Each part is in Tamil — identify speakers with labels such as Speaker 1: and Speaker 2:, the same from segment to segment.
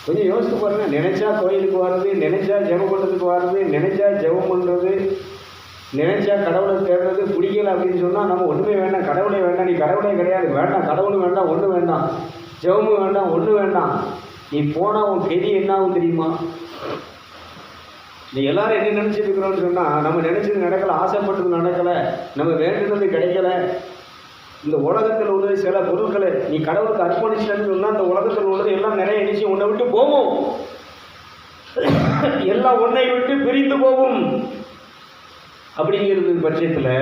Speaker 1: கொஞ்சம் யோசித்து பாருங்க. நினைச்சா கோயிலுக்கு வர்றது, நினைச்சா ஜெபக்கூட்டத்துக்கு வர்றது, நினைச்சா ஜெபம் பண்ணுறது, நினைச்சா கடவுளை தேடுறது பிடிக்கல அப்படின்னு சொன்னால் நம்ம ஒன்றுமே வேண்டாம், கடவுளே வேண்டாம், நீ கடவுளே கிடையாது, வேண்டாம், கடவுளும் வேண்டாம், ஒன்றும் வேண்டாம், ஜெபமும் வேண்டாம், ஒன்றும் வேண்டாம், நீ போனால் உன் கெதி என்ன ஆகும் தெரியுமா? நீ எல்லாரும் என்ன நினச்சிட்டு இருக்கிறோன்னு சொன்னால், நம்ம நினச்சது நடக்கலை, ஆசைப்பட்டது நடக்கலை, நம்ம வேண்டுனது கிடைக்கல, இந்த உலகத்தில் உள்ள சில பொருட்களை நீ கடவுளுக்கு அர்ப்பணிச்சுன்னு சொன்னால் அந்த உலகத்தில் உள்ளது எல்லாம் நிறைய நிச்சயம் உன்னை விட்டு போகும், எல்லாம் உன்னை விட்டு பிரிந்து போகும். அப்படிங்கிறது பட்சத்தில்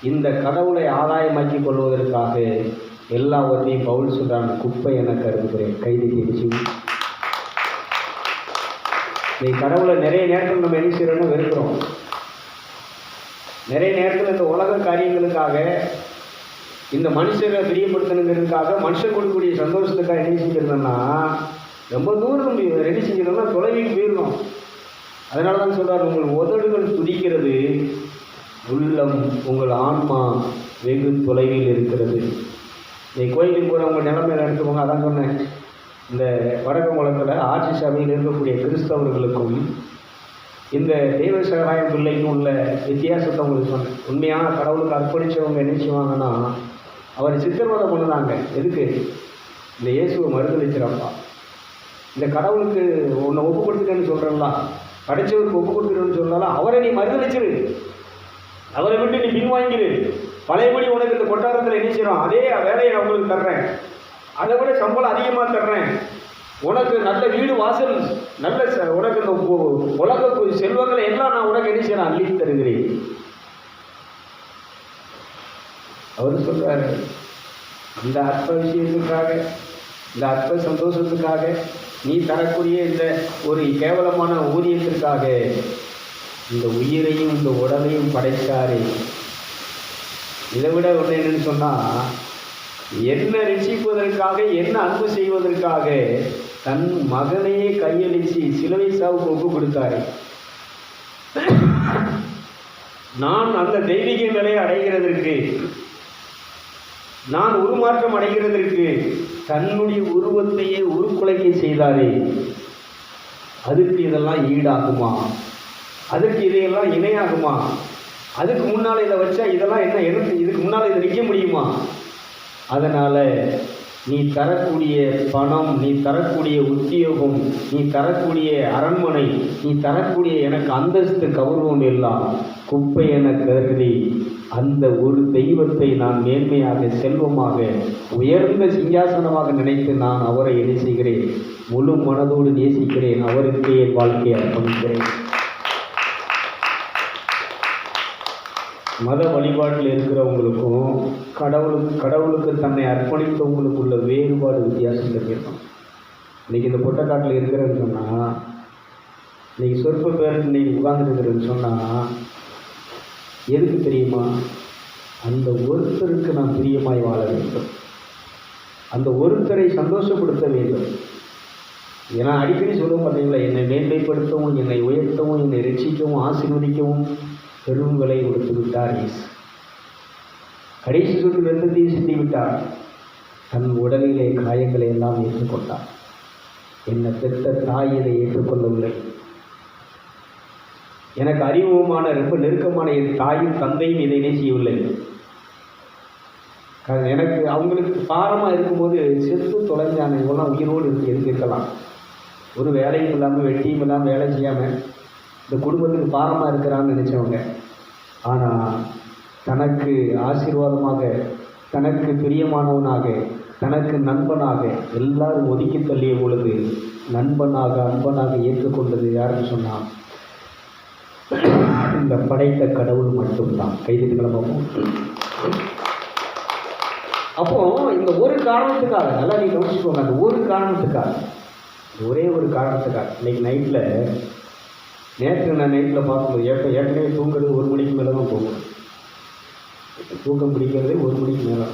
Speaker 1: இந்த கடவுளை ஆதாயமாக்கி கொள்வதற்காக எல்லாவற்றையும் பவுல் சொல்றான், குப்பை என கருதுகிறேன். கைது தேடிச்சு நீ கடவுளை நிறைய நேரத்தில் நம்ம என்ன செய்யறோம்னு வெறுக்கிறோம். நிறைய நேரத்தில் இந்த உலக காரியங்களுக்காக, இந்த மனுஷரை பிரியப்படுத்தணுங்கிறதுக்காக, மனுஷன் கொடுக்கக்கூடிய சந்தோஷத்துக்காக என்ன செஞ்சிருந்தோம்னா ரொம்ப தூரம் என்ன செஞ்சிடணும்னா தொலைவில் போயிடணும். அதனால தான் சொல்கிறார், உங்கள் உதடுகள் துடிக்கிறது, உள்ளம் உங்கள் ஆன்மா வெகு தொலைவில் இருக்கிறது. நீ கோயிலுக்கு போகிறவங்க நிலைமையில எடுத்துக்கோங்க. அதான் சொன்னேன், இந்த வடக்கு முழக்கில் ஆட்சி சபையில் இருக்கக்கூடிய கிறிஸ்தவர்களுக்கும் இந்த தெய்வ சகாயம் பிள்ளைக்கும் உள்ள வித்தியாசத்தை உங்களுக்கு சொன்னேன். உண்மையான கடவுளுக்கு அர்ப்பணித்தவங்க என்ன செய்வாங்கன்னா, அவர் சித்திரவதை பண்ணுறாங்க. எதுக்கு? இந்த இயேசுவை மறுதளிச்சிடப்பா, இந்த கடவுளுக்கு உன்னை ஒப்பு கொடுத்துட்டேன்னு சொல்கிறலாம், படைச்சவருக்கு ஒப்பு கொடுத்துட்டேன்னு சொன்னாலும் அவரை நீ மறுதளிச்சிரு, அவரை விட்டு நீ பின்வாங்கிரு, பழையபடி உனக்கு இந்த கொட்டாரத்தில் என்ன செய்யறோம் அதே வேலையை நான் உங்களுக்கு தர்றேன், அதை விட சம்பளம் அதிகமாக தர்றேன், உனக்கு நல்ல வீடு வாசல், நல்ல உனக்கு இந்த உலக செல்வங்களை எல்லாம் நான் உனக்கு என்ன செய்யறேன் அள்ளி தருகிறேன். அவர் சொல்றாரு, இந்த அற்ப விஷயத்துக்காக, இந்த அற்ப சந்தோஷத்துக்காக, நீ தரக்கூடிய இந்த ஒரு கேவலமான ஊதியத்திற்காக இந்த உயிரையும் இந்த உடலையும் படைத்தாரே. இதை விட ஒன்று என்னன்னு சொன்னால், என்ன ரட்சிப்பதற்காக, என்ன அன்பு செய்வதற்காக தன் மகனையே கையளிச்சு சிலுவை சாவுக்கு ஒப்பு கொடுத்தாரு. நான் அந்த தெய்வீக நிலையை அடைகிறதற்கு, நான் உருமாற்றம் அடைகிறதற்கு தன்னுடைய உருவத்தையே உருக்குலைக்க செய்தாரே. அதுக்கு இதெல்லாம் ஈடாகுமா? அதுக்கு இதையெல்லாம் இணையாகுமா? அதுக்கு முன்னால் இதை வச்சா இதெல்லாம் என்ன, எனக்கு இதுக்கு முன்னால் இதை நிற்க முடியுமா? அதனால் நீ தரக்கூடிய பணம், நீ தரக்கூடிய உத்தியோகம், நீ தரக்கூடிய அரண்மனை, நீ தரக்கூடிய எனக்கு அந்தஸ்து கௌரவம் எல்லாம் குப்பை என கருதி அந்த ஒரு தெய்வத்தை நான் மேன்மையாக, செல்வமாக, உயர்ந்த சிங்காசனமாக நினைத்து நான் அவரை என்ன செய்கிறேன், முழு மனதோடு நேசிக்கிறேன், அவருக்கே என் வாழ்க்கையை அர்ப்பணிக்கிறேன். மத வழிபாட்டில் இருக்கிறவங்களுக்கும் கடவுளுக்கு தன்னை அர்ப்பணித்தவங்களுக்கு உள்ள வேறுபாடு, வித்தியாசம் தெரியும். இன்றைக்கி இந்த பொட்டக்காட்டில் இருக்கிறேன்னு சொன்னால், இன்றைக்கி சொற்ப பேர் இன்றைக்கி உட்கார்ந்துருக்கிறேன்னு சொன்னால் எதுக்கு தெரியுமா? அந்த ஒருத்தருக்கு நான் பிரியமாய் வாழ வேண்டும், அந்த ஒருத்தரை சந்தோஷப்படுத்த வேண்டும். ஏன்னா அடிக்கடி சொல்லுவோம் பார்த்தீங்களா, என்னை மேன்மைப்படுத்தவும், என்னை உயர்த்தவும், என்னை ரட்சிக்கவும், ஆசீர்வதிக்கவும் பெரும் விலை கொடுத்து விட்டார் இயேசு. கடைசி சொட்டு ரத்தத்தையும் சிந்தி விட்டார். தன் உடலிலே காயங்களை எல்லாம் ஏற்றுக்கொண்டார். என்னை பெற்ற தாய் இதை ஏற்றுக்கொள்ளவில்லை. எனக்கு அறிமுகமான ரொம்ப நெருக்கமான என் தாயும் தந்தையும் இதை செய்யவில்லை. எனக்கு அவங்களுக்கு பாரமாக இருக்கும்போது செத்து தொலைஞ்சான இவெல்லாம் உயிரோடு இருக்கலாம். ஒரு வேலையும் இல்லாமல், வெட்டியும் இல்லாமல், வேலை செய்யாமல் இந்த குடும்பத்துக்கு பாரமாக இருக்கிறான்னு நினச்சவங்க. ஆனால் தனக்கு ஆசீர்வாதமாக, தனக்கு பிரியமானவனாக, தனக்கு நண்பனாக எல்லாரும் ஒதுக்கி தள்ளிய பொழுது நண்பனாக, அன்பனாக ஏற்றுக்கொண்டது யாருன்னு சொன்னால் இந்த படைத்த கடவுள் மட்டும்தான். கைதிட்டு கிளம்பவும். அப்போ இந்த ஒரு காரணத்துக்காக, நல்லா நீ கவனிச்சுக்கோங்க, அந்த ஒரு காரணத்துக்காக, ஒரே ஒரு காரணத்துக்காக இன்னைக்கு நேற்று நான் நைட்டில் பார்க்கும்போது ஏற்கனவே தூங்குறது 1 மணிக்கு மேலே தான் தூங்குவேன். தூக்கம் பிடிக்கிறது 1 மணிக்கு மேலே.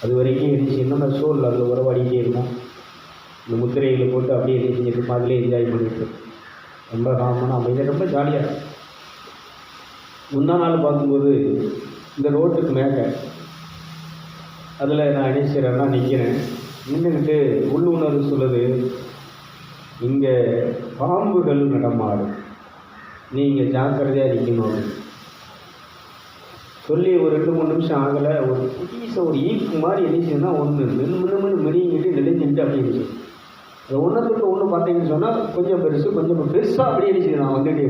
Speaker 1: அது வரைக்கும் இருந்துச்சு என்னென்ன சோல் அதில் உறவாடிக்கிட்டே இருக்கும். இந்த முத்திரைகளை போட்டு அப்படியே என்ன செஞ்சுட்டு அதிலே என்ஜாய் பண்ணிட்டு ரொம்ப காமனாக அமைதியாக ரொம்ப ஜாலியாக. முந்தா நாள் பார்க்கும்போது இந்த ரோட்டுக்கு மேலே அதில் நான் என்ன செய்கிறேன்னா நிற்கிறேன். நின்றுக்கிட்டு உள்ளுணர்வு சொல்லுது, இங்கே பாம்புகள் நடமாடும், நீங்கள் ஜாக்கிரதையாக இருக்கணும் சொல்லி ஒரு 2-3 நிமிஷம் ஆகலை. ஒரு புதுசாக ஒரு ஈக்கு மாதிரி எழுச்சின்னா ஒன்று மின்னு மெடிங்கிட்டு நெளிஞ்சுக்கிட்டு அப்படி இருந்துச்சு. அது ஒன்றத்துக்கு ஒன்று பார்த்தீங்கன்னு சொன்னால் கொஞ்சம் பெருசு கொஞ்சம் பெருசாக அப்படி எழுச்சிது. நான் வந்துட்டு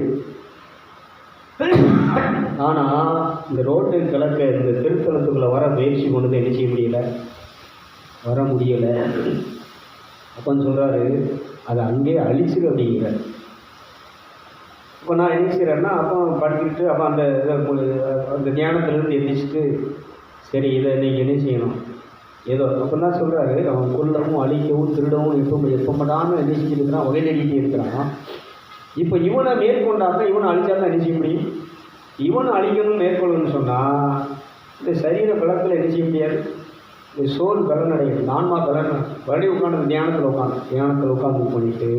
Speaker 1: ஆனால் இந்த ரோட்டு கிழக்க இந்த திருத்தலத்துக்குள்ளே வர முயற்சி கொண்டு என்ன செய்ய முடியலை, வர முடியலை. அப்போன்னு சொல்கிறாரு, அதை அங்கேயே அழிச்சிரு அப்படிங்கிறார். இப்போ நான் என்ன செய்கிறேன்னா, அப்போ படிச்சுக்கிட்டு அப்போ அந்த அந்த தியானத்திலேருந்து எந்திரிச்சிட்டு சரி இதை நீங்கள் என்ன செய்யணும் ஏதோ அப்போ தான் சொல்கிறாரு, அவன் கொல்லவும் அழிக்கவும் திருடவும் எப்போ என்ன செஞ்சுட்டு இருக்கிறான், வகை தேடிக்கிட்டே இருக்கிறான். இப்போ இவனை மேற்கொண்டாக்க இவனை அழிச்சா தான் என்ன செய்ய முடியும். இவனை அழிக்கணும்னு மேற்கொள்ளணும்னு சொன்னால் இந்த சரீர பலத்தில் என்ன செய்ய முடியாது. இந்த சோல் பலன் அடையும், ஆன்மா பலன் மறுபடியும் உட்காந்து தியானத்தில் உட்காந்து பண்ணிவிட்டு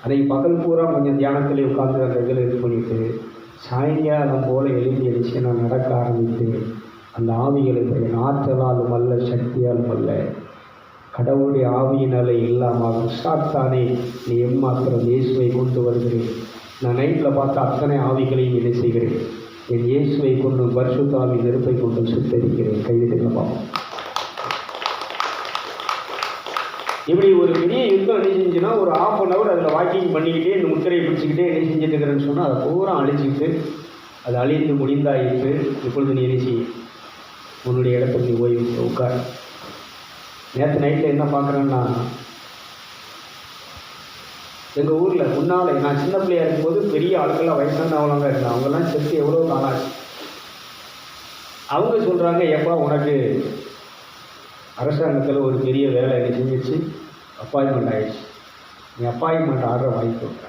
Speaker 1: அன்றைக்கி பகல் பூரா கொஞ்சம் தியானத்திலே உட்காந்து அந்த இதில் இது பண்ணிவிட்டு சாயங்காலம் போல் எழுதி எழுச்சி நான் நடக்க ஆரம்பித்து அந்த ஆவிகளை என் ஆற்றலாலும் அல்ல சக்தியாலும் அல்ல கடவுளுடைய ஆவியினால இல்லாமல் சாத்தானே நீ எம்மாத்திரம் இயேசுவை கொண்டு வருகிறேன். நான் நைட்டில் பார்த்த அத்தனை ஆவிகளையும் என்ன செய்கிறேன், என் இயேசுவை கொண்டு பரிசுத்த ஆவி நெருப்பை கொண்டு சுத்தரிக்கிறேன். கைவிட்டு பார்ப்போம். இப்படி ஒரு பெரிய யுத்தம் என்ன செஞ்சுன்னா ஒரு 1/2 hour அதில் வாக்கிங் பண்ணிக்கிட்டே இந்த முத்திரையை பிடிச்சிக்கிட்டே என்ன செஞ்சுட்டு இருக்கிறேன்னு சொன்னால் அதை பூரா அழிச்சிக்கிட்டு அது அழிந்து முடிந்தாயிட்டு இப்பொழுது நீ என்ன செய்யும், உன்னுடைய இடத்துக்கு நீ ஓய்வு உட்கார். நேற்று நைட்டில் என்ன பார்க்குறேன்னா, எங்கள் ஊரில் முன்னால் நான் சின்ன பிள்ளையாக இருக்கும்போது பெரிய ஆட்கள்லாம் வயசானவங்களாம் இருந்தாங்க. அவங்கெல்லாம் செத்து எவ்வளோ காலாச்சு. அவங்க சொல்கிறாங்க, எப்போ உனக்கு அரசாங்கத்தில் ஒரு பெரிய வேலை செஞ்சிச்சு, அப்பாயின்மெண்ட் ஆகிடுச்சு, நீ அப்பாயின்மெண்ட் ஆர்டரை வாங்கி கொடுக்குற.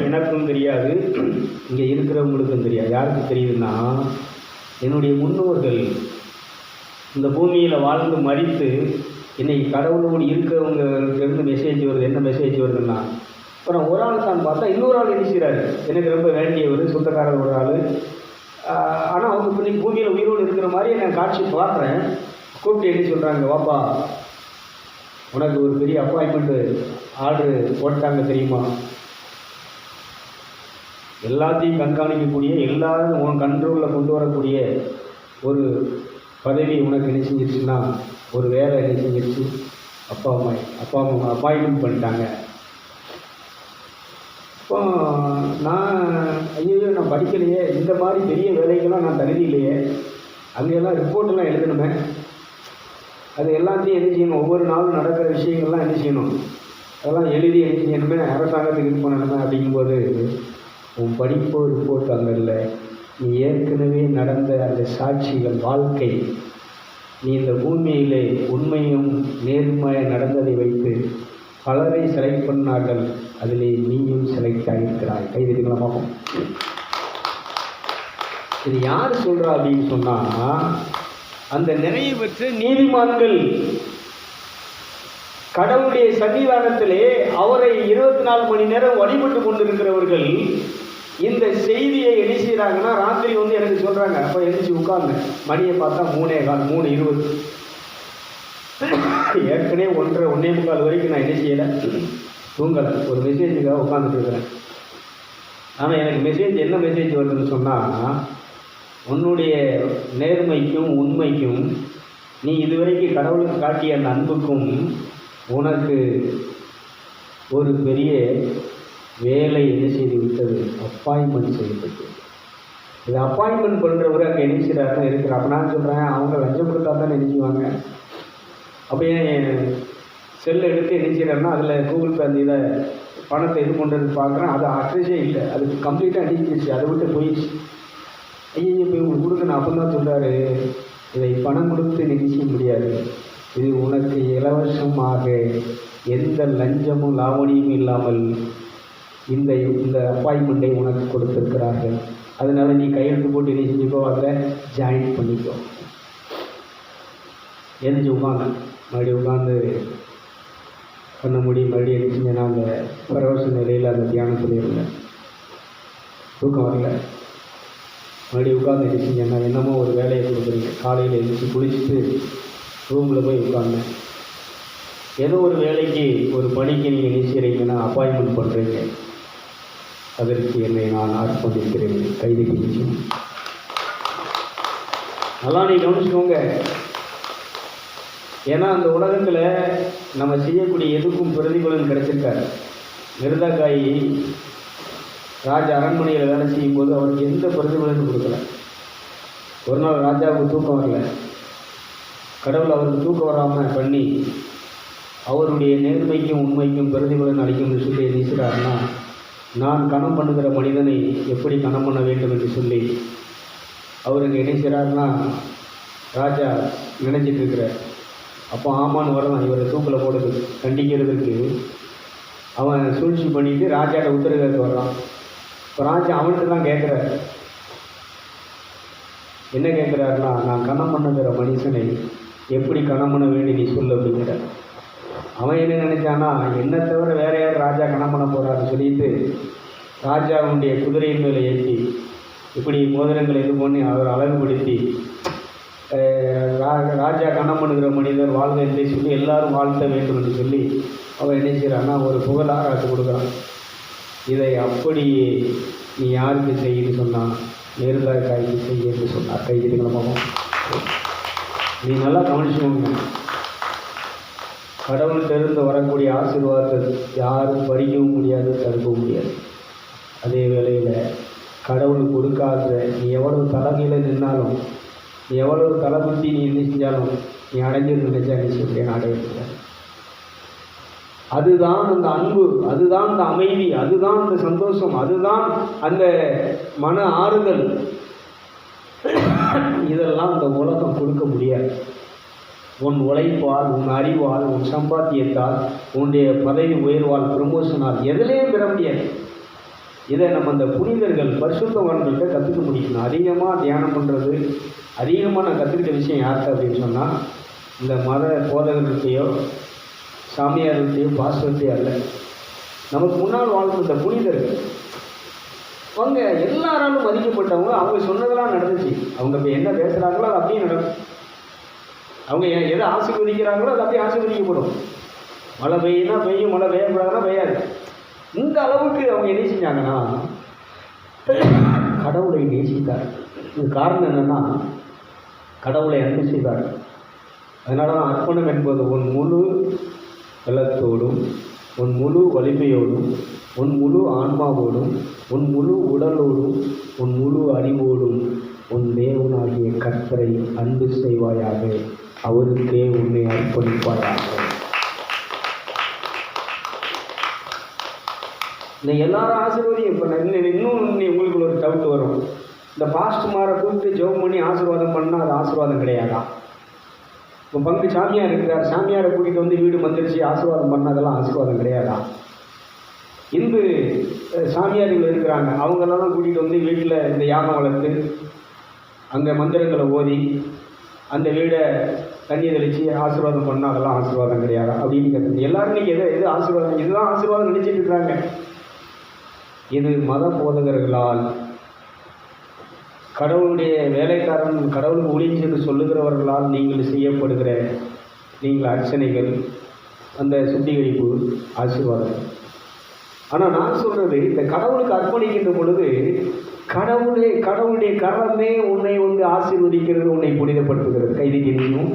Speaker 1: எனக்கும் தெரியாது, இங்கே இருக்கிறவங்களுக்கும் தெரியாது. யாருக்கு தெரியுதுன்னா, என்னுடைய முன்னோர்கள் இந்த பூமியில் வாழ்ந்து மறித்து இன்றைக்கி கடவுளோடு இருக்கிறவங்களுக்கு மெசேஜ் வருது. என்ன மெசேஜ் வருதுன்னா, அப்புறம் ஒரு ஆள் தான் பார்த்தா இன்னொரு ஆள் என்ன செய்கிறாரு, எனக்கு ரொம்ப வேண்டியவர் சொந்தக்காரர் ஒரு ஆள். ஆனால் அவங்க இப்போ நீங்கள் பூமியில் உயிரோடு இருக்கிற மாதிரி நான் காட்சி பார்க்குறேன். கூப்பிட்டு என்ன சொல்கிறாங்க, வாப்பா உனக்கு ஒரு பெரிய அப்பாயின்மெண்ட்டு ஆர்டரு போட்டாங்க தெரியுமா, எல்லாத்தையும் கண்காணிக்கக்கூடிய எல்லாரும் உன் கண்ட்ரோலில் கொண்டு வரக்கூடிய ஒரு பதவி உனக்கு என்ன செஞ்சிருச்சுன்னா ஒரு வேலை என்ன செஞ்சிருச்சு, அப்பா அம்மா அப்பாயின்மெண்ட் பண்ணிட்டாங்க. இப்போ நான் ஐயோ நான் படிக்கலையே, இந்த மாதிரி பெரிய வேலைக்கெல்லாம் நான் தகுதி இல்லையே, அங்கெல்லாம் ரிப்போர்ட்டெல்லாம் எழுதணுமே, அது எல்லாத்தையும் என்ன செய்யணும், ஒவ்வொரு நாளும் நடக்கிற விஷயங்கள்லாம் என்ன செய்யணும், அதெல்லாம் எழுதி என்ன செய்யணுமே, அரசாங்கத்துக்கு இது பண்ணணுமே. அப்படிங்கும்போது உன் படிப்பு ரிப்போர்ட் அங்கே இல்லை, நீ ஏற்கனவே நடந்த அந்த சாட்சிகள் வாழ்க்கை, நீ இந்த பூமியிலே உண்மையும் நேர்மையாக நடந்ததை வைத்து பலரை செலக்ட் பண்ணார்கள், அதிலே நீயும் செலக்ட் ஆகியிருக்கிறாய். கைவிதிகளை பார்ப்போம். இது யார் சொல்கிறா அப்படின்னு சொன்னால், அந்த நிறைய பெற்ற நீதிமான்கள் கடவுளுடைய சன்னிதானத்திலே அவரை 24 மணி நேரம் வழிபட்டு கொண்டிருக்கிறவர்கள் இந்த செய்தியை என்ன செய்கிறாங்கன்னா, ராத்திரி வந்து எனக்கு சொல்கிறாங்க. அப்போ எழுச்சி உட்கார்ந்து மணியை பார்த்தா 3:15 3:20 ஏற்கனவே 1:45 வரைக்கும் நான் என்ன செய்யலை, தூங்கலை. ஒரு மெசேஜுக்காக உட்காந்துட்டு இருக்கிறேன். ஆனால் எனக்கு மெசேஜ் என்ன மெசேஜ் வருதுன்னு சொன்னால், உன்னுடைய நேர்மைக்கும் உண்மைக்கும் நீ இதுவரைக்கும் கடவுளுக்கு காட்டிய அந்த அன்புக்கும் உனக்கு ஒரு பெரிய வேலை என்ன செய்து விட்டது, அப்பாயின்மெண்ட் செய்யப்பட்டு. இது அப்பாயின்மெண்ட் பண்ணுறவர் அங்கே என்ன செய்கிறாருன்னு இருக்கிற. அப்போ நான் சொல்கிறேன், அவங்க லஞ்சம் கொடுத்தா தான் நினைச்சுவாங்க. அப்போ என் செல்லை எடுத்து என்ன செய்கிறாருன்னா, அதில் கூகுள் பே அந்த இதை பணத்தை இது பண்ணுறது பார்க்குறேன், அது அட்ரஸே இல்லை, அது கம்ப்ளீட்டாக அடிச்சிருச்சு, அதை விட்டு போயிடுச்சு. ஐயோ போய் உங்களுக்கு கொடுக்கணும். அப்போ தான் சொல்கிறாரு, இதை பணம் கொடுத்து நினைக்க முடியாது, இது உனக்கு இலவசமாக எந்த லஞ்சமும் லாவணியும் இல்லாமல் இந்த அப்பாயின்மெண்ட்டை உனக்கு கொடுத்துருக்கிறார்கள். அதனால் நீ கையெழுத்து போட்டு என்ன செஞ்சுக்கோ, அதில் ஜாயின் பண்ணிக்கோ. எழுந்து உட்காந்து மறுபடியும் உட்காந்து பண்ண முடியும். மறுபடியும் என்ன செஞ்சேன்னா, அந்த பரவச நிலையில் அந்த தியானத்தில் இருந்தேன். தூக்கம் வரல. மறுபடியும் உட்காந்து என்ன செஞ்சேன்னா, என்னமோ ஒரு வேலையை கொடுக்குறீங்க. காலையில் எழுந்திரிச்சு குளிச்சுட்டு ரூமில் போய் உட்காந்தேன். ஏதோ ஒரு வேலைக்கு ஒரு பணிக்கு நீங்கள் என்ன செய்கிறீங்கன்னா அப்பாயின்மெண்ட் பண்ணுறீங்க, அதற்கு என்னை நான் அர்ப்பணிக்கிறேன். கைதுக்கு நிச்சயம் நல்லா நீ கவனிச்சுக்கோங்க. ஏன்னா அந்த உலகத்தில் நம்ம செய்யக்கூடிய எதுக்கும் பிரதிபலன் கிடைச்சிருக்காரு. மிருதக்காயி ராஜா அரண்மனையில் வேலை செய்யும்போது அவருக்கு எந்த பிரதிபலனும் கொடுக்கல. ஒரு நாள் ராஜாவுக்கு தூக்கம் வரல. கடவுள் அவருக்கு தூக்கம் வராமல் பண்ணி அவருடைய நேர்மைக்கும் உண்மைக்கும் பிரதிபலன் அளிக்கும்னு சொல்லி நினைக்கிறாருன்னா, நான் கணம் பண்ணுகிற மனிதனை எப்படி கணம் பண்ண வேண்டும் என்று சொல்லி அவருக்கு நினைக்கிறாருன்னா ராஜா நினைச்சிட்டு இருக்கிறார். அப்போ ஆமான்னு வரலாம் இவரை தூக்கில் போடுறது கண்டிக்கிறதுக்கு அவன் சூழ்ச்சி பண்ணிட்டு ராஜாட்ட உத்தரவு கேட்க வர்றான். இப்போ ராஜா அவன்கிட்ட தான் கேட்குறார். என்ன கேட்குறாருன்னா, நான் கணம் பண்ணுகிற மனுஷனை எப்படி கணம் பண்ண வேண்டி நீ சொல்லு அப்படிங்கிற. அவன் என்ன நினைச்சான்னா, என்னை தவிர வேற யார் ராஜா கணம் பண்ண போகிறான்னு சொல்லிட்டு ராஜாவுடைய குதிரையின் மேலே ஏற்றி இப்படி மோதிரங்களை இது பண்ணி அவர் அழகுபடுத்தி ராஜா கணம் பண்ணுகிற மனிதர் வாழ்க என்று சொல்லி எல்லாரும் வாழ்த்த வேண்டும் என்று சொல்லி அவன் என்ன செய்கிறான்னா ஒரு புகழாராட்டு கொடுக்குறான். இதை அப்படியே நீ யாருக்கு செய்யன்னு சொன்னான், நேர்காய்க்கு செய்ய என்று சொன்னார். கைதிகளமாக நீ நல்லா கவனிச்சுக்கோங்க. கடவுள்கிட்ட வரக்கூடிய ஆசீர்வாதத்தை யாரும் பறிக்கவும் முடியாது, தடுக்கவும் முடியாது. அதே வேளையில் கடவுள் கொடுக்காத நீ எவ்வளவு தலைமையில் நின்னாலும், நீ எவ்வளவு தலைமுத்தி நீ என்ன செஞ்சாலும் நீ அடைஞ்சிருந்து நினைச்சா என்ன செய்ய அடைய. அதுதான் அந்த அன்பு, அதுதான் அந்த அமைதி, அதுதான் அந்த சந்தோஷம், அதுதான் அந்த மன ஆறுதல். இதெல்லாம் இந்த உலகம் கொடுக்க முடியாது. உன் உழைப்பால், உன் அறிவால், உன் சம்பாத்தியத்தால், உன்னுடைய பதவி உயர்வால், ப்ரமோஷனால் எதுலேயும் பெற முடியாது. இதை நம்ம அந்த புனிதர்கள் பரிசுத்தவான்கள்கிட்ட கற்றுக்க முடியும். அதிகமாக தியானம் பண்ணுறது, அதிகமாக நான் கற்றுக்கிட்ட விஷயம் யார்கிட்ட அப்படின்னு சொன்னால், இந்த மத போதகர்கள்ட்டையோ சாமியார்கள்ட்டையோ பாஸ்டர்கிட்டையோ அல்ல, நமக்கு முன்னால் வாழ்ந்த இந்த புனிதர்கள். அவங்க எல்லாராலும் மதிக்கப்பட்டவங்க. அவங்க சொன்னதெல்லாம் நடந்துச்சு. அவங்க இப்போ என்ன பேசுகிறாங்களோ அது அப்படியே நடக்கும். அவங்க எதை ஆசீர்வதிக்கிறாங்களோ அது அப்படியே ஆசீர்வதிக்கப்படும். மழை பெய்யுனா பெய்யும், மழை பெய்யக்கூடாதுன்னா பெய்யாது. இந்த அளவுக்கு அவங்க என்ன செஞ்சாங்கன்னா கடவுளை நேசித்தார். இது காரணம் என்னென்னா கடவுளை அன்பு செய்தார். அதனால தான் அர்ப்பணம் என்பது உன் முழு பலத்தோடும், உன் முழு வலிமையோடும், உன் முழு ஆன்மாவோடும், உன் முழு உடலோடும், உன் முழு அறிவோடும் உன் தேவனாகிய கர்த்தரை அன்பு செய்வாயாக, அவருக்கே உன்னை அர்ப்பணிப்பாயாக. இந்த எல்லாரும் ஆசீர்வாதம். இப்போ இன்னும் உங்களுக்கு ஒரு டவுட் வரும். இந்த பாஸ்ட்மாரை கூப்பிட்டு ஜெபம் பண்ணி ஆசீர்வாதம் பண்ணால் அது ஆசீர்வாதம் கிடையாதா? இப்போ பங்கு சாமியார் இருக்கிறார், சாமியாரை கூட்டிகிட்டு வந்து வீடு மந்திரிச்சு ஆசீர்வாதம் பண்ணால் அதெல்லாம் ஆசீர்வாதம் கிடையாதா? இந்து சாமியார்கள் இருக்கிறாங்க, அவங்களெல்லாம் கூட்டிகிட்டு வந்து வீட்டில் இந்த யாகம் வளர்த்து அங்கே மந்திரங்களை ஓதி அந்த வீடை தண்ணி தெளித்து ஆசீர்வாதம் பண்ணால் அதெல்லாம் ஆசீர்வாதம் கிடையாதா அப்படின்னு கேட்குறது. எல்லாரும் நீங்கள் எது ஆசீர்வாதம், இதுதான் ஆசீர்வாதம் நினச்சிட்டு இருக்கிறாங்க. இது மத போதகர்களால், கடவுளுடைய வேலைக்காரன், கடவுளுக்கு ஊழியம் என்று சொல்லுகிறவர்களால் நீங்கள் செய்யப்படுகிற நீங்கள் அர்ச்சனைகள், அந்த சுத்திகரிப்பு ஆசீர்வாதம். ஆனால் நான் சொல்கிறது, இந்த கடவுளுக்கு அர்ப்பணிக்கின்ற பொழுது கடவுளுடைய கரமே உன்னை வந்து ஆசீர்வதிக்கிறது, உன்னை புனிதப்படுத்துகிறது. கைது தெரியும்.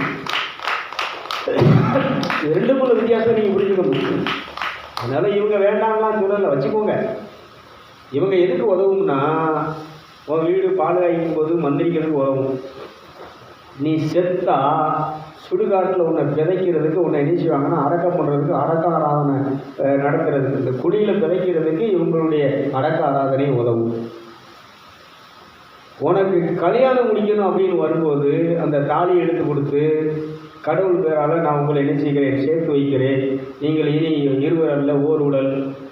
Speaker 1: ரெண்டுக்குள்ள வித்தியாசம் நீங்கள் புரிஞ்சுக்கணும். அதனால் இவங்க வேண்டாம்லாம் சொல்லலை, வச்சுக்கோங்க. இவங்க எதுக்கு உதவும்னா, உன் வீடு பாதுகாக்கும் போது மந்திரிக்கிறதுக்கு உதவும். நீ செத்தா சுடுகாட்டில் உன்னை விதைக்கிறதுக்கு, உன்னை என்ன செய்வாங்கன்னா அடக்கம் பண்ணுறதுக்கு, அடக்க ஆராதனை நடத்துறதுக்கு, இந்த குழியில் விதைக்கிறதுக்கு இவங்களுடைய அடக்க ஆராதனை உதவும். உனக்கு கல்யாணம் முடிக்கணும் அப்படின்னு வரும்போது அந்த தாலி எடுத்து கொடுத்து, கடவுள் பேரால் நான் உங்களை என்ன செய்கிறேன், சேர்த்து வைக்கிறேன், நீங்கள் இனி இருவர் அல்ல ஓர் உடல்,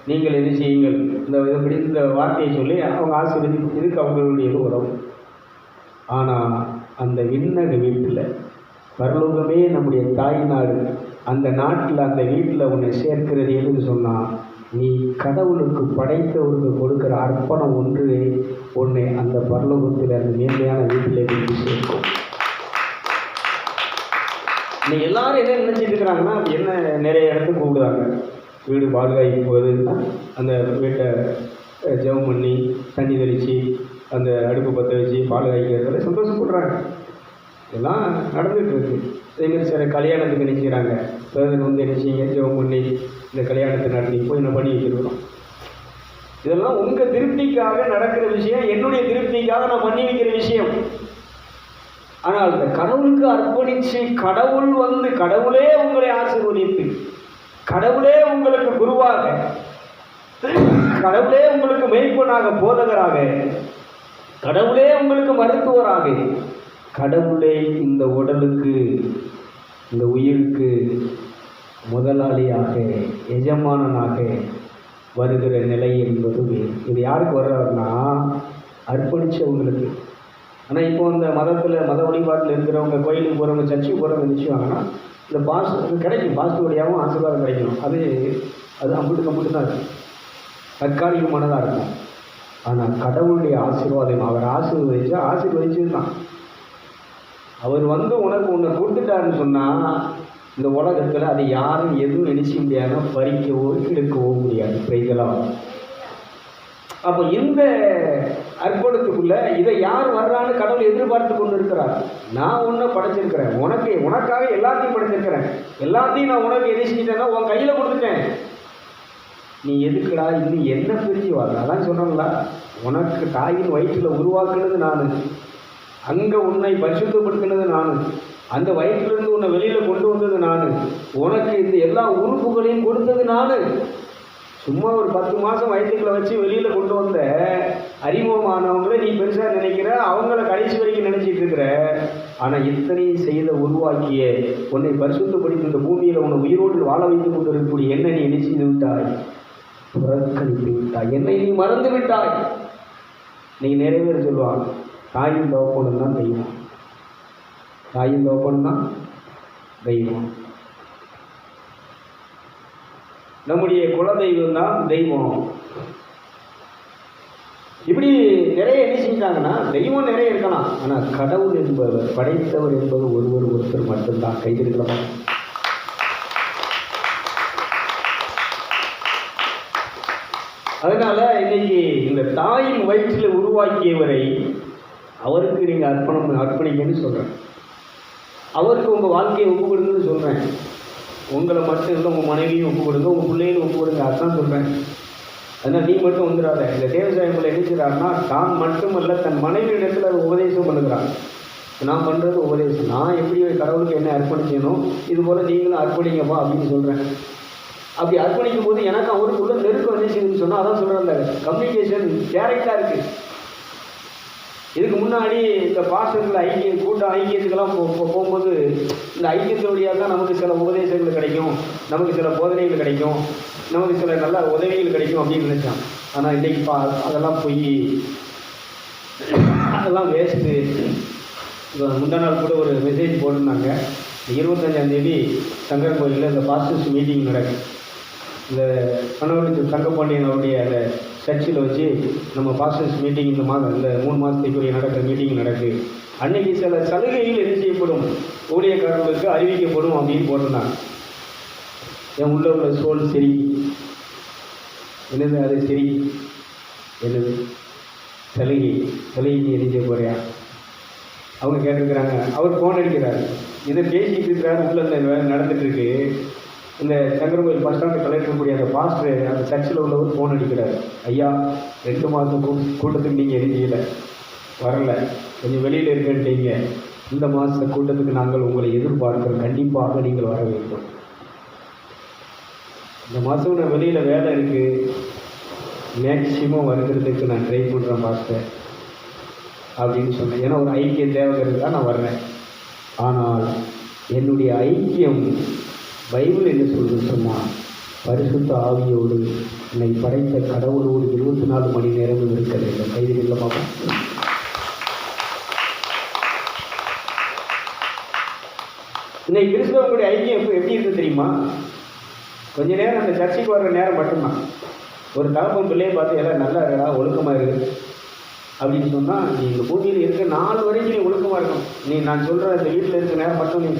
Speaker 1: நீங்கள் என்ன செய்யுங்கள், இந்த வார்த்தையை சொல்லி அவங்க ஆசீர்வதிக்கிறதுக்கு அவங்களுடைய உறவு. ஆனால் அந்த விண்ணக வீட்டில், பரலோகமே நம்முடைய தாய் நாடு, அந்த நாட்டில் அந்த வீட்டில் உன்னை சேர்க்கிறது எதுன்னு சொன்னால், நீ கடவுளுக்கு படைத்தவருக்கு கொடுக்குற அர்ப்பணம் ஒன்று உன்னை அந்த பரலோகத்தில் அந்த மேன்மையான வீட்டில் கொண்டு சேர்க்கும். இன்னைக்கு எல்லாரும் என்ன நினச்சிட்டு இருக்கிறாங்கன்னா, என்ன நிறைய இடத்துக்கு கூப்பிடுறாங்க. வீடு பாதுகாப்பு போகுதுன்னா அந்த வீட்டை ஜெபம் பண்ணி தண்ணி தெளித்து அந்த அடுப்பு பற்ற வச்சு பால் காய்க்கிறதுல சந்தோஷப்படுறாங்க. இதெல்லாம் நடந்துகிட்டு இருக்கு. அதேமாதிரி சில கல்யாணத்துக்கு நினைக்கிறாங்க. பேருக்கு வந்து நினைச்சிங்க ஜெபம் பண்ணி இந்த கல்யாணத்தை நடத்தி போய் என்ன பண்ணி வச்சுருக்கிறோம். இதெல்லாம் உங்கள் திருப்திக்காக நடக்கிற விஷயம், என்னுடைய திருப்திக்காக நான் பண்ணி வைக்கிற விஷயம். ஆனால் இந்த கடவுளுக்கு அர்ப்பணித்து கடவுள் வந்து கடவுளே உங்களை ஆசீர்வதித்து, கடவுளே உங்களுக்கு குருவாக, கடவுளே உங்களுக்கு மெய்ப்பனாக, போதகராக, கடவுளே உங்களுக்கு மருத்துவராக, கடவுளே இந்த உடலுக்கு இந்த உயிருக்கு முதலாளியாக எஜமானனாக வருகிற நிலை என்பது இது யாருக்கு வர்றாருன்னா அர்ப்பணித்தவங்களுக்கு. ஆனால் இப்போ இந்த மதத்தில் மத வழிபாட்டில் இருக்கிறவங்க, கோயிலுக்கு போகிறவங்க, சர்ச்சுக்கு போகிறவங்க நிச்சயவாங்கன்னா இந்த பாஸ்ட் கிடைக்கும், பாஸ்ட் வழியாகவும் ஆசீர்வாதம் கிடைக்கணும். அது அம்புட்டு தான் இருக்கும், தற்காலிகமானதாக இருக்கும். ஆனால் கடவுளுடைய ஆசீர்வாதம், அவர் ஆசீர்வதிச்சது தான். அவர் வந்து உனக்கு உன்னை கொடுத்துட்டாருன்னு சொன்னால் இந்த உலகத்தில் அதை யாரும் எதுவும் நினைச்ச முடியாது, பறிக்கவோ எடுக்கவோ முடியாது. பிரைதலாம். அப்போ இந்த அர்ப்பணத்துக்குள்ள இதை யார் வர்றான்னு கடவுள் எதிர்பார்த்து கொண்டு இருக்கிறார். நான் உன்னை படைச்சிருக்கிறேன், உனக்காக எல்லாத்தையும் படைச்சிருக்கிறேன், எல்லாத்தையும் நான் உனக்கு எது செஞ்சிட்டேன்னா உன் கையில் கொடுத்துட்டேன். நீ எதுக்குடா இன்னும் என்ன பிரிஞ்சு வர? அதான் சொன்னோம்ல, உனக்கு தாயின் வயிற்றில் உருவாக்குனது நான், அங்கே உன்னை பரிசுத்தப்படுத்தினது நான், அந்த வயிற்றிலிருந்து உன்னை வெளியில் கொண்டு வந்தது நான், உனக்கு இந்த எல்லா உறுப்புகளையும் கொடுத்தது நான். சும்மா ஒரு 10 மாதம் வயிற்றுக்குள்ள வச்சு வெளியில் கொண்டு வந்த அறிமுகமானவங்கள நீ பெருசாக நினைக்கிற, அவங்கள கடைசி வரைக்கும் நினச்சிட்டு இருக்கிற. ஆனால் இத்தனையும் செய்த உருவாக்கிய உன்னை பரிசுத்தப்படுத்தி இந்த பூமியில் உன்னை உயிரோடு வாழ வைத்து கொண்டு இருக்கக்கூடிய என்னை நீ என்ன செய்து விட்டாய்? புறக்கணித்து விட்டாய், என்னை நீ மறந்து விட்டாய். நீ நிறைய பேர் சொல்லுவாங்க, தாயின் தகப்பனும் தான் தெய்வம், தாயின் தகப்பன் தான் தெய்வம், நம்முடைய குலதெய்வம் தான் தெய்வம். இப்படி நிறைய என்ன செஞ்சாங்கன்னா, தெய்வம் நிறைய இருக்கலாம், ஆனால் கடவுள் என்பவர், படைத்தவர் என்பது ஒருத்தர் மட்டும்தான். கைதிருக்கலாம். அதனால இன்னைக்கு இந்த தாயின் வயிற்றில் உருவாக்கியவரை அவருக்கு நீங்கள் அர்ப்பணிக்கன்னு சொல்கிறேன். அவருக்கு உங்கள் வாழ்க்கையை ஒப்பு கொடுங்கன்னு சொல்கிறேன். உங்களை மட்டும் இல்லை, உங்கள் மனைவியும் ஒப்பு கொடுங்க, உங்கள் பிள்ளைகளும் ஒப்பு கொடுங்க, அதுதான் சொல்கிறேன். அதனால் நீ மட்டும் வந்துடாத. இந்த தேவசாயங்களை நினைக்கிறாருன்னா தான் மட்டுமல்ல தன் மனைவி இடத்துல அதை உபதேசம் பண்ணுகிறான். நான் பண்ணுறது உபதேசம், நான் எப்படி கடவுளுக்கு என்ன அர்ப்பணிக்கணும், இது போல் நீங்களும் அர்ப்பணிங்கப்பா அப்படின்னு சொல்கிறேன். அப்படி அர்ப்பணிக்கும் போது எனக்கு அவருக்குள்ள நெருக்கம் வந்துச்சுன்னு சொன்னால் அதான் சொல்கிறேன், அந்த கம்யூனிகேஷன் டேரெக்டாக இருக்குது. இதுக்கு முன்னாடி இந்த பாஸ்டர்கள் ஐக்கியத்துக்கெல்லாம் போகும்போது இந்த ஐக்கியத்தினுடைய தான் நமக்கு சில உபதேசங்கள் கிடைக்கும், நமக்கு சில போதனைகள் கிடைக்கும், நமக்கு சில நல்ல உதவிகள் கிடைக்கும் அப்படின்னு நினச்சான். ஆனால் இன்றைக்கி அதெல்லாம் போய் அதெல்லாம் வேஸ்ட்டு. முந்தா நாள் கூட ஒரு மெசேஜ் போட்டிருந்தாங்க, 25ஆம் தேதி சங்கர் கோயிலில் இந்த பாஸ்டர்ஸ் மீட்டிங் நடக்கும். இந்த கணவனுக்கு தங்கப்பாண்டியன் அவருடைய அந்த சர்ச்சில் வச்சு நம்ம பாஸ்டர்ஸ் மீட்டிங் இந்த 3 மாதத்துக்குரிய நடக்கிற மீட்டிங் நடக்குது. அன்றைக்கி சில சலுகைகள் என்ன செய்யப்படும், ஊழியக்காரர்களுக்கு அறிவிக்கப்படும் அப்படின்னு போட்டிருந்தாங்க. என் உள்ள சோல் சரி என்னது, அது சரி என்னது சலுகைக்கு என்ன செய்ய போறியா அவங்க கேட்டிருக்கிறாங்க. அவர் ஃபோன் அடிக்கிறார், இதை பேசிகிட்டு இருக்கிறாரு, உள்ள இந்த வேலை நடந்துகிட்ருக்கு. இந்த சங்கரகோயில் பஸ் ஸ்டாண்டு கலெக்டர் அந்த பாஸ்டர் அந்த சர்ச்சில் உள்ளவர் ஃபோன் அடிக்கிறார், ஐயா 2 மாதம் கூட்டத்துக்கு நீங்கள் எரிஞ்சிக்கல வரல, கொஞ்சம் வெளியில் இருக்கேன்ட்டீங்க, இந்த மாத கூட்டத்துக்கு நாங்கள் உங்களை எதிர்பார்க்கிறோம், கண்டிப்பாக நீங்கள் வர வேண்டும். இந்த மாதம் நான் வெளியில் வேலை இருக்குது, மேக்சிமம் வருகிறதுக்கு நான் ட்ரை பண்ணுறேன் பாஸ்டர் அப்படின்னு சொன்னேன். ஏன்னா ஒரு ஐக்கியம் தேவைங்கிறது தான் நான் வர்றேன். ஆனால் என்னுடைய ஐக்கியம் பைபிள் என்ன சொல்லுன்னு சொன்னால், பரிசுத்த ஆவியோடு என்னை படைத்த கடவுளோடு 24 மணி நேரமும் இருக்க வேண்டும். கைதிகளை பார்ப்போம். இன்னைக்கு கிறிஸ்தவங்களுடைய ஐக்கியம் எப்படி இருக்குது தெரியுமா? கொஞ்ச நேரம் அந்த சர்ச்சைக்கு வர்ற நேரம் மட்டும்தான். ஒரு தகப்பன் பிள்ளையை பார்த்து எல்லாம் நல்லா இருக்கா, ஒழுக்கமாக இருக்குது அப்படின்னு சொன்னால், நீ இந்த பூமியில் இருக்க 4 வரைக்கும் நீ ஒழுக்கமாக இருக்கணும். நான் சொல்கிற இந்த வீட்டில் இருக்க நேரம் மட்டும் நீ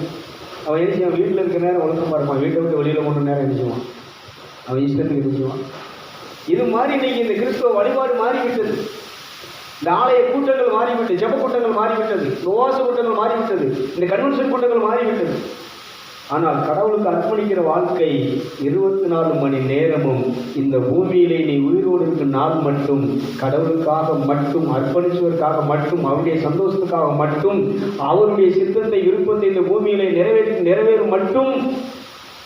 Speaker 1: அவன் எழுச்சிவான். வீட்டில் இருக்கிற நேரம் ஒழுக்கமாக இருப்பான், வீட்டை விட்டு வெளியில் 3 நேரம் எழுச்சிவான், அவன் இஷ்டத்துக்கு எழுச்சிவான். இது மாதிரி இன்னைக்கு இந்த கிறிஸ்துவ வழிபாடு மாறிவிட்டது. இந்த ஆலய கூட்டங்கள் மாறிவிட்டது, ஜெப கூட்டங்கள் மாறிவிட்டது, உபவாச கூட்டங்கள் மாறிவிட்டது, இந்த கன்வென்ஷன் கூட்டங்கள் மாறிவிட்டது. ஆனால் கடவுளுக்கு அர்ப்பணிக்கிற வாழ்க்கை 24 மணி நேரமும் இந்த பூமியிலே நீ உயிரோடு இருக்கும் நாள் மட்டும் கடவுளுக்காக மட்டும், அர்ப்பணிச்சுவதற்காக மட்டும், அவருடைய சந்தோஷத்துக்காக மட்டும், அவருடைய சித்தத்தை விருப்பத்தை இந்த பூமியிலே நிறைவேறும் மட்டும்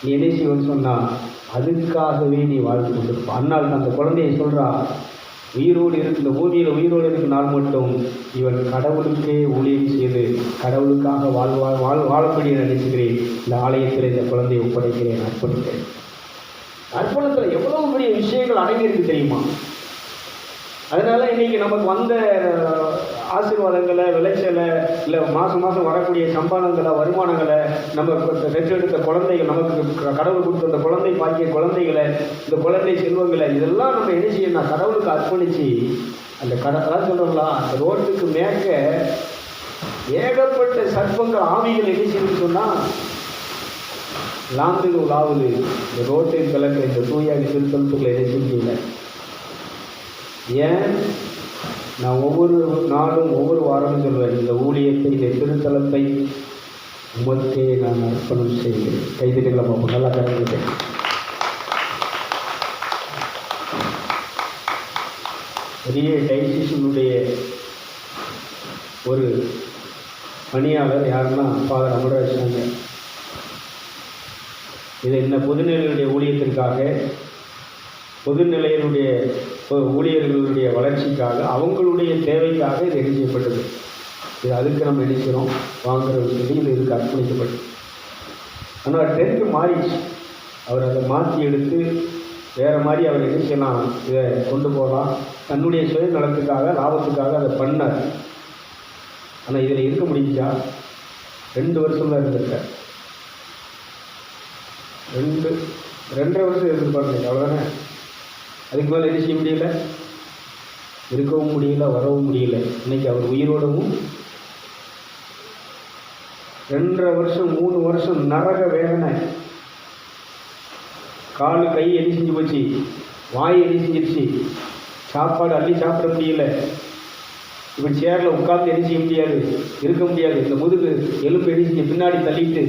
Speaker 1: நீ என்ன செய்வன்னு சொன்னால் அதுக்காகவே நீ வாழ்ந்து கொண்டிருப்பான். அன்னால் அந்த குழந்தையை சொல்கிறா, உயிரோடு இருக்கு இந்த பூமியில் உயிரோடு இருக்கும் நாள் மட்டும் இவன் கடவுளுக்கே ஊழியம் செய்து கடவுளுக்காக வாழப்படி நினைச்சுக்கிறேன். இந்த ஆலயத்தில் இந்த குழந்தையை ஒப்படைக்கிறேன், அர்ப்பணிக்கிறேன். அர்ப்பணத்தில் எவ்வளவு பெரிய விஷயங்கள் அடங்கியிருக்கு தெரியுமா? அதனால இன்னைக்கு நமக்கு வந்த ஆசீர்வாதங்களை, விளைச்சலை, இல்லை மாதம் வரக்கூடிய சம்பாதங்களை, வருமானங்களை, நம்ம பெற்றெடுத்த குழந்தைகள், நமக்கு கடவுள் கொடுத்த அந்த குழந்தை பாக்கிய குழந்தைகளை, இந்த குழந்தை செல்வங்களை, இதெல்லாம் நம்ம என்ன செய்யணும்? கடவுளுக்கு அர்ப்பணித்து அந்த அதான் சொல்கிறோங்களா, அந்த ரோட்டுக்கு மேற்க ஏகப்பட்ட சர்ப்பங்கள், ஆவிகள் என்ன செய்யணும்னு சொன்னால் லாந்துக்கு உலாவுது. இந்த ரோட்டை கிழக்க இந்த தூயாகி திருத்தலத்துக்குள்ள என்ன செய்யல. ஏன் நான் ஒவ்வொரு நாளும் ஒவ்வொரு வாரமும் சொல்வேன், இந்த ஊழியத்தை, இந்த திருத்தலத்தை உமக்கே நான் அர்ப்பணம் செய்கிறேன். கைதிகளை பார்ப்போம், நல்லா கற்றுக்கிட்டேன். பெரிய டைசிஷனுடைய ஒரு பணியாளர் யாருன்னா ஃபாதர் அமரராஜாங்க. இது என்ன பொதுநிலையுடைய ஊழியத்திற்காக, பொதுநிலையினுடைய ஊழியர்களுடைய வளர்ச்சிக்காக, அவங்களுடைய தேவைக்காக இது செய்யப்பட்டது. இது அதுக்கு நம்ம நினைக்கிறோம் வாங்குகிற விஷயத்தில் இதுக்கு அர்ப்பணிக்கப்பட்டு. ஆனால் டென்த்து மாறிடுச்சு. அவர் அதை மாற்றி எடுத்து வேறு மாதிரி அவர் என்ன செய்யலாம், இதை கொண்டு போகலாம், தன்னுடைய சுயநலத்துக்காக, லாபத்துக்காக அதை பண்ணார். ஆனால் இதில் இருக்க முடிஞ்சா 2 வருஷம் தான் இருந்திருக்கார். 2.5 வருஷம் இருந்திருப்பாருங்க, அவ்வளோதானே. அதுக்கு மேலே என்ன செய்ய முடியல, இருக்கவும் முடியல, வரவும் முடியல. இன்னைக்கு அவர் உயிரோடவும் 2.5 வருஷம் 3 வருஷம் நரக வேதனை. காலு கை எலி செஞ்சு போச்சு, வாய் எலி செஞ்சிருச்சு, சாப்பாடு அள்ளி சாப்பிட முடியல. இப்படி சேரில் உட்கார்ந்து எலி செய்ய முடியாது, இருக்க முடியாது. இந்த முதுகு எலும்பு எலி செஞ்சு பின்னாடி தள்ளிட்டு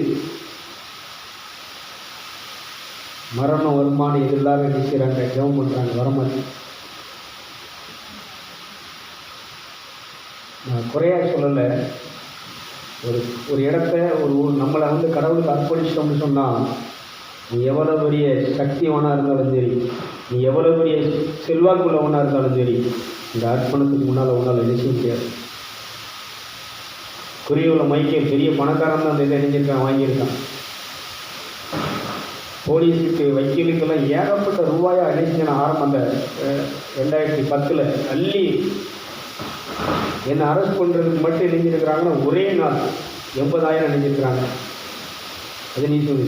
Speaker 1: மரணம் வருமானம் எதிரில்லாத நிற்கிறாங்க, ஜெபம் பண்ணுறாங்க, வரமாட்டேன். நான் குறையாக சொல்லலை. ஒரு இடத்த நம்மளை கடவுளுக்கு அர்ப்பணிச்சிட்டோம்னு சொன்னால், நீ எவ்வளோ பெரிய சக்திவானாக இருந்தாலும் சரி, நீ எவ்வளோ பெரிய செல்வாக்குள்ளவனாக இருந்தாலும் சரி, இந்த அர்ப்பணத்துக்கு முன்னால் ஒன்றால் நினைச்ச முடியாது. குறியுள்ள மைக்கேல் பெரிய பணக்காரன் தான் அந்த இதை நினைஞ்சிருக்கான், வாங்கியிருக்கான். போலீஸுக்கு, வக்கீலுக்கெல்லாம் ஏகப்பட்ட ரூபாயாக அழைச்சிங்க. ஆரம்பம் அந்த 2010 அள்ளி என்னை அரெஸ்ட் பண்ணுறதுக்கு மட்டும் நினைஞ்சிருக்கிறாங்கன்னா ஒரே நாள் 80,000 நினைஞ்சிருக்கிறாங்க. அது நீ சொல்லு,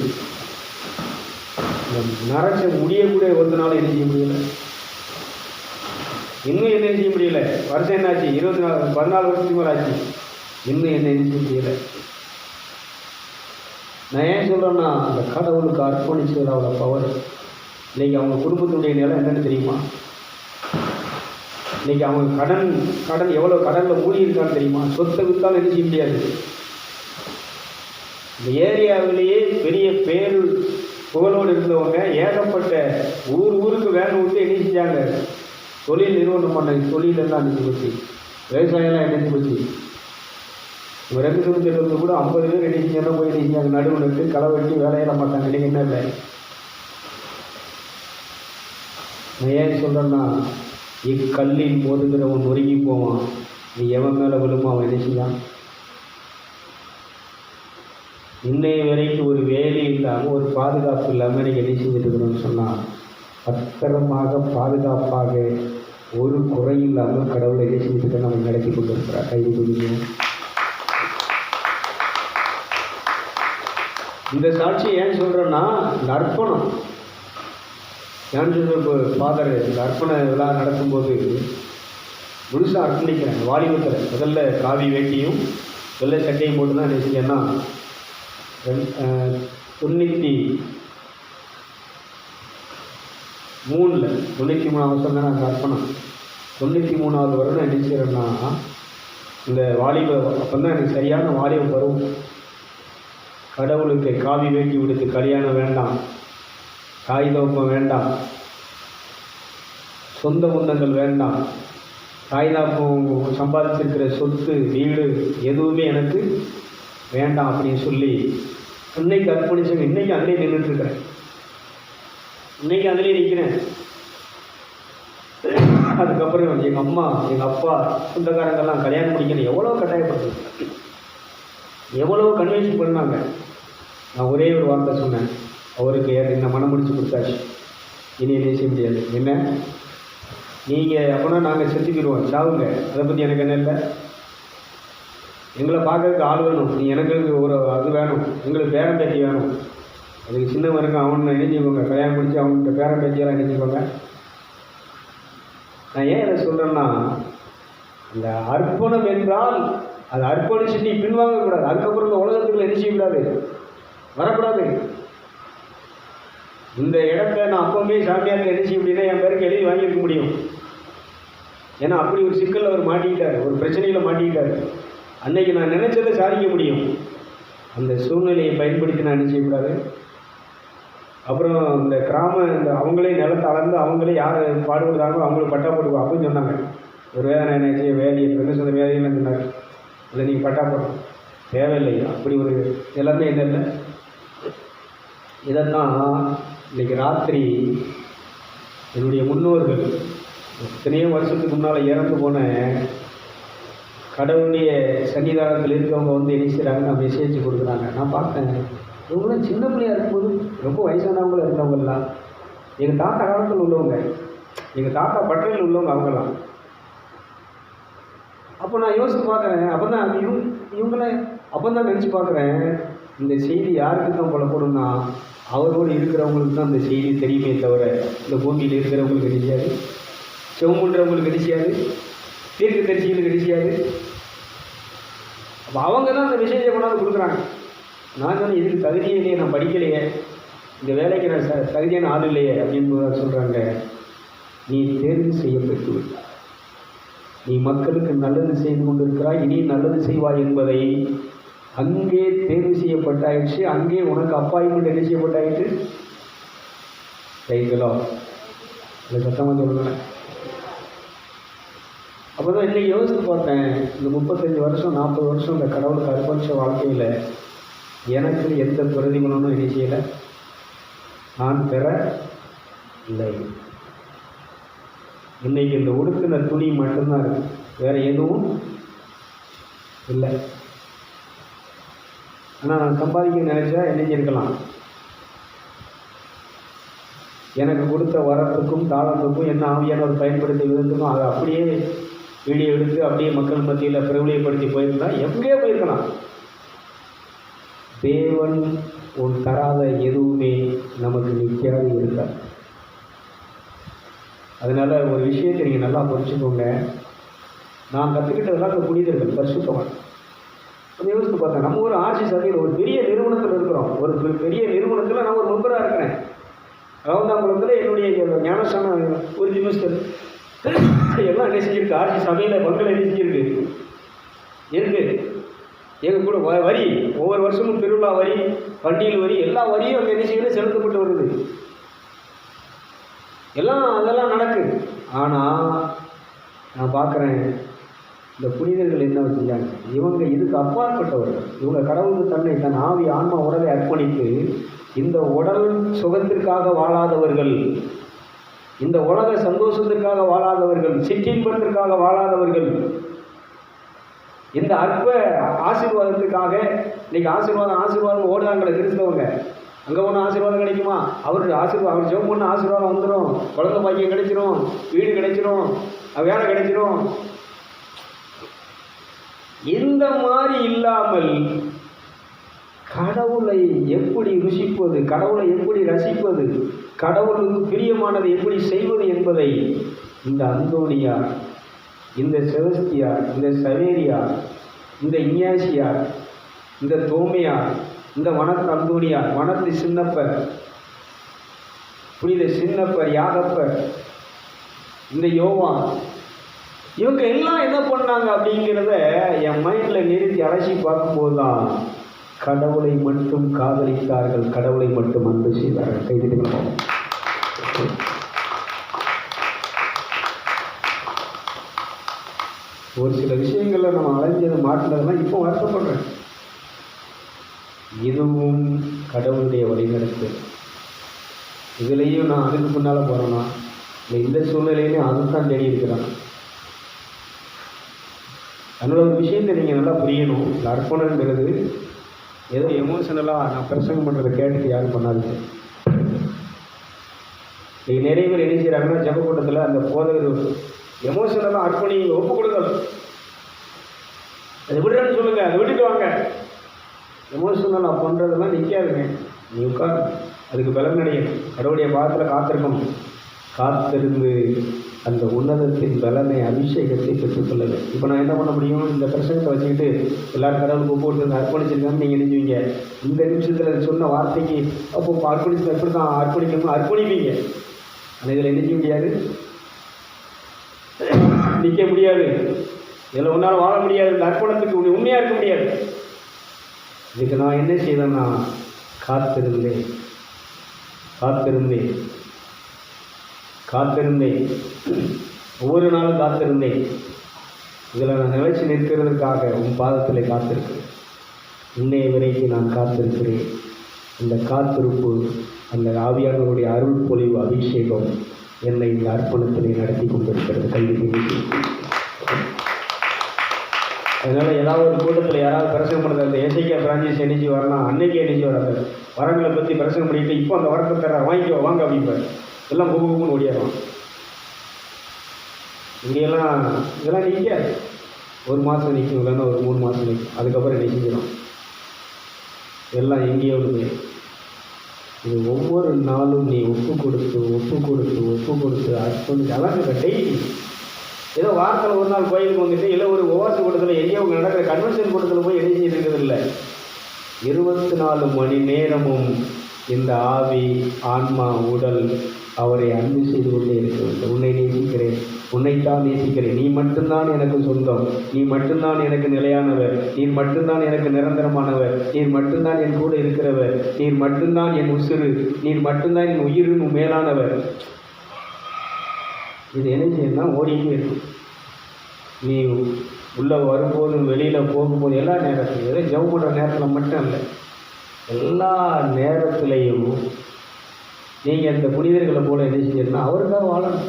Speaker 1: நரைச்ச முடியக்கூடிய ஒரு நாள் என்ன செய்ய முடியல. இன்னும் என்ன செய்ய முடியல. வருஷம் என்னாச்சு, 14 வருஷத்துக்கு மேலே ஆச்சு, இன்னும் என்ன செய்ய முடியல. நான் ஏன் சொல்கிறேன்னா, அந்த கடவுளுக்கு அர்ப்பணிச்சது அவ்வளோ பவர். இன்றைக்கி அவங்க குடும்பத்தினுடைய நிலம் என்னென்னு தெரியுமா? இன்றைக்கி அவங்க கடன் எவ்வளோ கடனில் மூடி இருக்கான்னு தெரியுமா? சொத்தை விற்றாலும் என்ன செய்ய முடியாது. இந்த ஏரியாவிலேயே பெரிய பேரு புகழோடு இருந்தவங்க ஏகப்பட்ட ஊருக்கு வேலை விட்டு என்ன செஞ்சாங்க, தொழில் நிறுவனம் பண்ண தொழிலெல்லாம் அனுப்பி போச்சு, விவசாயம்லாம் என்ன போச்சு. இவங்க 297 கூட 50 பேர் என்ன செஞ்சாங்க, போய் என்ன செஞ்சாங்க, நடுவு நட்டு களை வெட்டி வேலையெல்லாம் பார்த்தாங்க. இன்றைக்கி என்ன இல்லை. நான் ஏன் சொல்கிறேன்னா, இக்கல்லில் மோதுகிறவன் நொறுங்கி போவான், நீ எவன் மேலே விழுமா அவன் என்ன செய்யான். இன்னைய வரைக்கும் ஒரு வேலை இல்லாமல், ஒரு பாதுகாப்பு இல்லாமல் எனக்கு என்ன செஞ்சுருக்கணும்னு சொன்னால், பத்திரமாக பாதுகாப்பாக ஒரு குறை இல்லாமல் கடவுளை என்ன செஞ்சுட்டு நம்ம நடத்தி கொண்டு இருக்கிறார். கைது கொடுக்கணும். இந்த சாட்சி ஏன் சொல்கிறேன்னா, இந்த அர்ப்பணம் ஏன் சொல்கிற ஃபாதர் இந்த அர்ப்பண விழா நடக்கும்போது முழுசாக அர்ப்பணிக்கிறேன். வாலிபத்தில் முதல்ல காவி வேட்டியும் வெள்ளை சட்டையும் போட்டு தான் நினைச்சேன்னா 93 வருஷம் தான் நாங்கள் அர்ப்பணம். 93வது வருடம் என்ன செய்கிறேன்னா, இந்த வாலிப அப்போ தான் எனக்கு சரியான வாலிப பருவம். கடவுளுக்கு காவி வேட்டி விடுத்து கல்யாணம் வேண்டாம், தாய் தோப்பம் வேண்டாம், சொந்த பந்தங்கள் வேண்டாம், தாய் தாப்பம் சம்பாதிச்சிருக்கிற சொத்து வீடு எதுவுமே எனக்கு வேண்டாம் அப்படின்னு சொல்லி இன்னைக்கு அர்ப்பணிச்சவங்க இன்னைக்கு அதிலே நின்றுட்டுருக்கிறேன். இன்னைக்கு அதிலே நிற்கிறேன். அதுக்கப்புறம் எங்கள் அம்மா எங்கள் அப்பா சொந்தக்காரங்கெல்லாம் கல்யாணம் முடிக்கணும் எவ்வளோ கட்டாயப்படுத்து, எவ்வளோ கன்வின்ஸ் பண்ணாங்க. நான் ஒரே ஒரு வார்த்தை சொன்னேன், அவருக்கு என்ன மனம் முடிச்சு கொடுத்தாச்சு, இனி என்ன செய்ய முடியாது. என்ன நீங்கள் அப்படின்னா நாங்கள் செத்துக்கிடுவோம், சாவுங்க, அதை பற்றி எனக்கு என்ன இல்லை. எங்களை பார்க்கறதுக்கு ஆள் வேணும், நீ எனக்கு ஒரு அது வேணும், எங்களுக்கு பேரன் பேத்தி வேணும். அதுக்கு சின்னவன் இருக்க அவனை இணைஞ்சிக்கோங்க, கல்யாணம் முடிச்சு அவன்கிட்ட பேரன் பேத்தியெல்லாம் இணைஞ்சிக்கோங்க. நான் ஏன் இதை சொல்கிறேன்னா, அந்த அர்ப்பணம் என்றால் அதை அர்ப்பணிச்சு நீ பின்வாங்கக்கூடாது. அதுக்கப்புறம் இந்த உலகத்துக்குள்ள என்ன செய்யக்கூடாது, வரக்கூடாது. இந்த இடத்த நான் அப்பவுமே சாமியாருக்கு என்ன செய்ய முடியும்னா என் பேருக்கு எழுதி வாங்கியிருக்க முடியும். ஏன்னா அப்படி ஒரு சிக்கல் அவர் மாட்டிக்கிட்டார், ஒரு பிரச்சனையில் மாட்டிக்கிட்டார். அன்னைக்கு நான் நினைச்சதை சாதிக்க முடியும். அந்த சூழ்நிலையை பயன்படுத்தி நான் என்ன செய்யக்கூடாது. அப்புறம் இந்த இந்த அவங்களே நிலத்தை அளந்து அவங்களே யார் பாடுபடுறாங்களோ அவங்களுக்கு பட்டா போட்டுக்கோ அப்படின்னு சொன்னாங்க. ஒரு வேதனை என்ன வேலையை என்ன சொன்ன வேலையெல்லாம் சொன்னாங்க, அதை நீங்கள் பட்டா போட்டோம் தேவையில்லை. அப்படி ஒரு எல்லாமே என்ன இல்லை. இதைத்தான் இன்றைக்கி ராத்திரி என்னுடைய முன்னோர்கள் எத்தனையோ வருஷத்துக்கு முன்னால் இறந்து போன கடவுளுடைய சன்னிதானத்தில் இருக்கவங்க வந்து என்ன செய்கிறாங்க, நான் மெசேஜ் கொடுக்குறாங்க. நான் பார்த்தேன், இவங்களாம் சின்ன பிள்ளையாக இருக்கும்போது ரொம்ப வயசானவங்களும் இருந்தவங்கலாம் எங்கள் தாத்தா காலத்தில் உள்ளவங்க, எங்கள் தாத்தா பட்டறையில் உள்ளவங்க அவங்களாம். அப்போ நான் யோசித்து பார்க்குறேன், அப்போ தான் இவங்கள அப்போ தான் நினச்சி பார்க்குறேன், இந்த செய்தி யாருக்கு தான் புலப்படும்னா அவரோடு இருக்கிறவங்களுக்கு தான் இந்த செய்தி தெரியுமே தவிர இந்த பூமியில் இருக்கிறவங்களுக்கு கிடைக்காது, செவமுன்றவங்களுக்கு கிடைக்காது, தீர்க்க தரிசிகளுக்கு கிடைக்காது. அப்போ அவங்க தான் அந்த விஷயத்தை கொண்டாந்து கொடுக்குறாங்க. நான் சொன்னேன், இதுக்கு தகுதியே இல்லையே, நான் படிக்கலையே, இந்த வேலைக்கு நான் தகுதியான ஆள் இல்லையே அப்படின்னு சொல்கிறாங்க. நீ தேர்வு செய்யப்பட்டு விட்டாய், நீ மக்களுக்கு நல்லது செய்து கொண்டிருக்கிறாய், இனி நல்லது செய்வாய் என்பதை அங்கே தேர்வு செய்யப்பட்டாயிடுச்சு. அங்கே உனக்கு அப்பாயின்மெண்ட் என்ன செய்யப்பட்டாயிடுச்சு. ரைங்களோ இல்லை சத்தமாக சொல்லுவேன். அப்போ தான் இன்றைக்கி யோசித்து பார்த்தேன், இந்த 35 வருஷம் 40 வருஷம் இந்த கடவுளுக்கு அர்ப்பணிச்ச வாழ்க்கையில் எனக்கு எந்த பிரதிபலனும் என்ன செய்யலை, நான் பெற இல்லை. இன்றைக்கி இந்த உடுக்கின துணி மட்டும்தான் இருக்குது, வேறு எதுவும் இல்லை. ஆனால் நான் சம்பாதிக்க நினச்சா என்ன இருக்கலாம், எனக்கு கொடுத்த வரத்துக்கும் தாளத்துக்கும் என்ன ஆவியானவர் பயன்படுத்தி விதத்துக்கும் அதை அப்படியே வீடியோ எடுத்து அப்படியே மக்கள் மத்தியில் பிரபலியப்படுத்தி போயிருந்தா எங்கேயோ போயிருக்கலாம். தேவன் தராத எதுவுமே நமக்கு நிற்காது இருக்காது. அதனால் ஒரு விஷயத்தை நீங்கள் நல்லா புரிச்சுக்கோங்க. நான் கற்றுக்கிட்டதெல்லாம் அந்த புனிதர்கள் பரிசுத்தவான். அதை யோசித்து பார்த்தேன், நம்ம ஒரு ஆட்சி சபையில் ஒரு பெரிய நிறுவனத்தில் இருக்கிறோம். ஒரு பெரிய நிறுவனத்தில் நான் ஒரு மெம்பராக இருக்கிறேன். ரவுந்தாங்குளத்தில் என்னுடைய ஞானஸ்தானம் ஒரு நிமிஷத்தில் எல்லாம் என்ன செஞ்சுருக்கு, ஆட்சி சபையில் பங்களை என்ன செஞ்சுருக்கு இருக்கு. எங்கள் கூட வரி ஒவ்வொரு வருஷமும் திருவிழா வரி, பண்டிகை வரி, எல்லா வரியும் அங்கே என்ன செய்யணும் செலுத்தப்பட்டு வருது. அதெல்லாம் நடக்குது. ஆனால் நான் பார்க்குறேன், இந்த புனிதர்கள் என்ன செஞ்சாங்க, இவங்க இதுக்கு அப்பாற்பட்டவர்கள். இவங்க கடவுளுக்கு தன் ஆவி ஆன்மா உடலை அர்ப்பணித்து இந்த உடல் சுகத்திற்காக வாழாதவர்கள், இந்த உலக சந்தோஷத்திற்காக வாழாதவர்கள், சிற்றின்பத்திற்காக வாழாதவர்கள், இந்த அற்ப ஆசீர்வாதத்துக்காக இன்னைக்கு ஆசீர்வாதம் ஓடுறாங்களே கிறிஸ்தவங்க. அங்கே ஒன்றும் ஆசீர்வாதம் கிடைக்குமா, அவர் ஜெபம் பண்ண ஆசீர்வாதம் வந்துடும், குழந்தை பாக்கியம் கிடைச்சிரும், வீடு கிடைச்சிரும், வேலை கிடைச்சிரும். இந்த மாதிரி இல்லாமல் கடவுளை எப்படி ருசிப்பது, கடவுளை எப்படி ரசிப்பது, கடவுளுக்கு பிரியமானதை எப்படி செய்வது என்பதை இந்த அந்தோனியார், இந்த செபஸ்தியார், இந்த சவேரியார், இந்த இஞ்ஞாசியார், இந்த தோமையார், இந்த வனத்து அந்தோனியார், வனத்து சின்னப்பர், புனித சின்னப்பர், யாகப்பர், இந்த யோவான், இவங்க எல்லாம் என்ன பண்ணாங்க அப்படிங்கிறத என் மைண்டில் நிறுத்தி அலசி பார்க்கும்போது தான் கடவுளை மட்டும் காதலித்தார்கள், கடவுளை மட்டும் அன்பு செய்தார்கள். கைதிகள் ஒரு சில விஷயங்களில் நம்ம அலைஞ்சது மாற்றினதெல்லாம் இப்போ வருத்தப்படுறேன். இதுவும் கடவுளுடைய வழிநடத்து. இதுலேயும் நான் அதுக்கு முன்னால் போகிறேன்னா இல்லை, இந்த சூழ்நிலையிலையும் அதுதான் தேடி இருக்கிறான். அதனால் ஒரு விஷயத்தை நீங்கள் நல்லா புரியணும். இந்த அர்ப்பணங்கிறது ஏதோ எமோஷனலாக நான் பிரசங்கம் பண்ணுறதை கேட்டுட்டு யாரும் பண்ணாதீங்க. நீங்கள் நிறைய பேர் என்ன செய்கிறாங்கன்னா ஜெபக்கூட்டத்தில் அந்த போதகர் எமோஷனலாக அர்ப்பணி ஒப்பு கொடுக்கணும், அதை விடுறேன்னு சொல்லுங்கள், அதை விட்டுட்டு வாங்க. எமோஷனலாக பண்ணுறதெல்லாம் நிற்காதுங்க. நீ உட்கார், அதுக்கு பலன் அடையணும். கடவுளுடைய பாதத்தில் காத்திருக்கணும். காத்திருந்து அந்த உன்னதத்தின் பலனை, அபிஷேகத்தை பெற்றுக்கொள்ளலை. இப்போ நான் என்ன பண்ண முடியும்? இந்த பிரசங்கத்தை வச்சுக்கிட்டு எல்லாரும் கடவுளுக்கு ஒப்பு கொடுத்து அர்ப்பணிச்சிருக்கான்னு நீங்கள் நினைச்சுவீங்க. இந்த நிமிஷத்தில் சொன்ன வார்த்தைக்கு அப்போ அர்ப்பணிச்சு எப்படி தான் அர்ப்பணிக்கணும், அர்ப்பணிப்பீங்க. ஆனால் இதில் நினைக்க முடியாது, நிற்க முடியாது, இதில் ஒன்றால் வாழ முடியாது. இந்த அர்ப்பணத்துக்கு உண்மையாக இருக்க முடியாது. இதுக்கு நான் என்ன செய்தேன்னா காத்திருந்தேன், காத்திருந்தேன், காத்திருந்தேன், ஒவ்வொரு நாளும் காத்திருந்தேன். இதில் நான் நிலைச்சி நிற்கிறதுக்காக உன் பாதத்தில் காத்திருக்கிறேன். இன்னைய வரைக்கும் நான் காத்திருக்கிறேன். இந்த காத்திருப்பு, அந்த ஆவியானவருடைய அருள் பொழிவு, அபிஷேகம் என்னை இந்த அர்ப்பணத்திலே நடத்தி கொண்டிருக்கிறது. கல்வி அதனால் ஏதாவது ஒரு கூட்டத்தில் யாராவது பிரசங்கம் பண்ணுறது, அந்த எஸ்ஐகே பிரான்சைஸ் எண்ணிச்சு வரலாம், அன்னைக்கு எண்ணிச்சு வராது. வரங்களை பற்றி பிரசங்கம் பண்ணிட்டு இப்போ அந்த வரத்தை தர வாங்கிக்கோ வாங்க அப்படிப்பார். எல்லாம் கும்புன்னு ஓடியாரும். இங்கெல்லாம் இதெல்லாம் நிற்காது. ஒரு மாதம் நிற்கும், இல்லைன்னா ஒரு 3 மாதம் நிற்கும். அதுக்கப்புறம் நிற்கிறோம். எல்லாம் எங்கேயோ போய் இது ஒவ்வொரு நாளும் நீ ஒப்பு கொடுத்து ஒப்பு கொடுத்து ஒப்பு கொடுத்து அர்ப்பணிச்சு அழகு டெய்லி. ஏதோ வாரத்தில் ஒரு நாள் கோயிலுக்கு வந்துட்டு இல்லை ஒரு உபவாச கூட்டத்தில் எங்கேயோ நடக்கிற கன்வென்ஷன் கூட்டத்தில் போய் எழுதி இருக்கிறது இல்லை. 24 மணி நேரமும் இந்த ஆவி, ஆன்மா, உடல் அவரை அன்பு செய்து கொண்டே இருக்க வேண்டும். உன்னை நேசிக்கிறேன், உன்னைத்தான் நேசிக்கிறேன், நீ மட்டும்தான் எனக்கு சொந்தம், நீ மட்டும்தான் எனக்கு நிலையானவர், நீர் மட்டும்தான் எனக்கு நிரந்தரமானவர், நீர் மட்டும்தான் என் கூட இருக்கிறவர், நீர் மட்டும்தான் என் உசுறு, நீர் மட்டும்தான் என் உயிரின் மேலானவர். இது என்ன செய்யணும்னா ஓடிக்கிட்டே இருக்கும். நீ உள்ளே வரும்போதும் வெளியில் போகும்போது எல்லா நேரத்துலையும், ஏதோ ஜவு பண்ணுற நேரத்தில் மட்டும் இல்லை, எல்லா நேரத்துலையும் நீங்கள் இந்த புனிதர்களை போல என்ன செஞ்சீங்கன்னா அவருக்காக வாழணும்,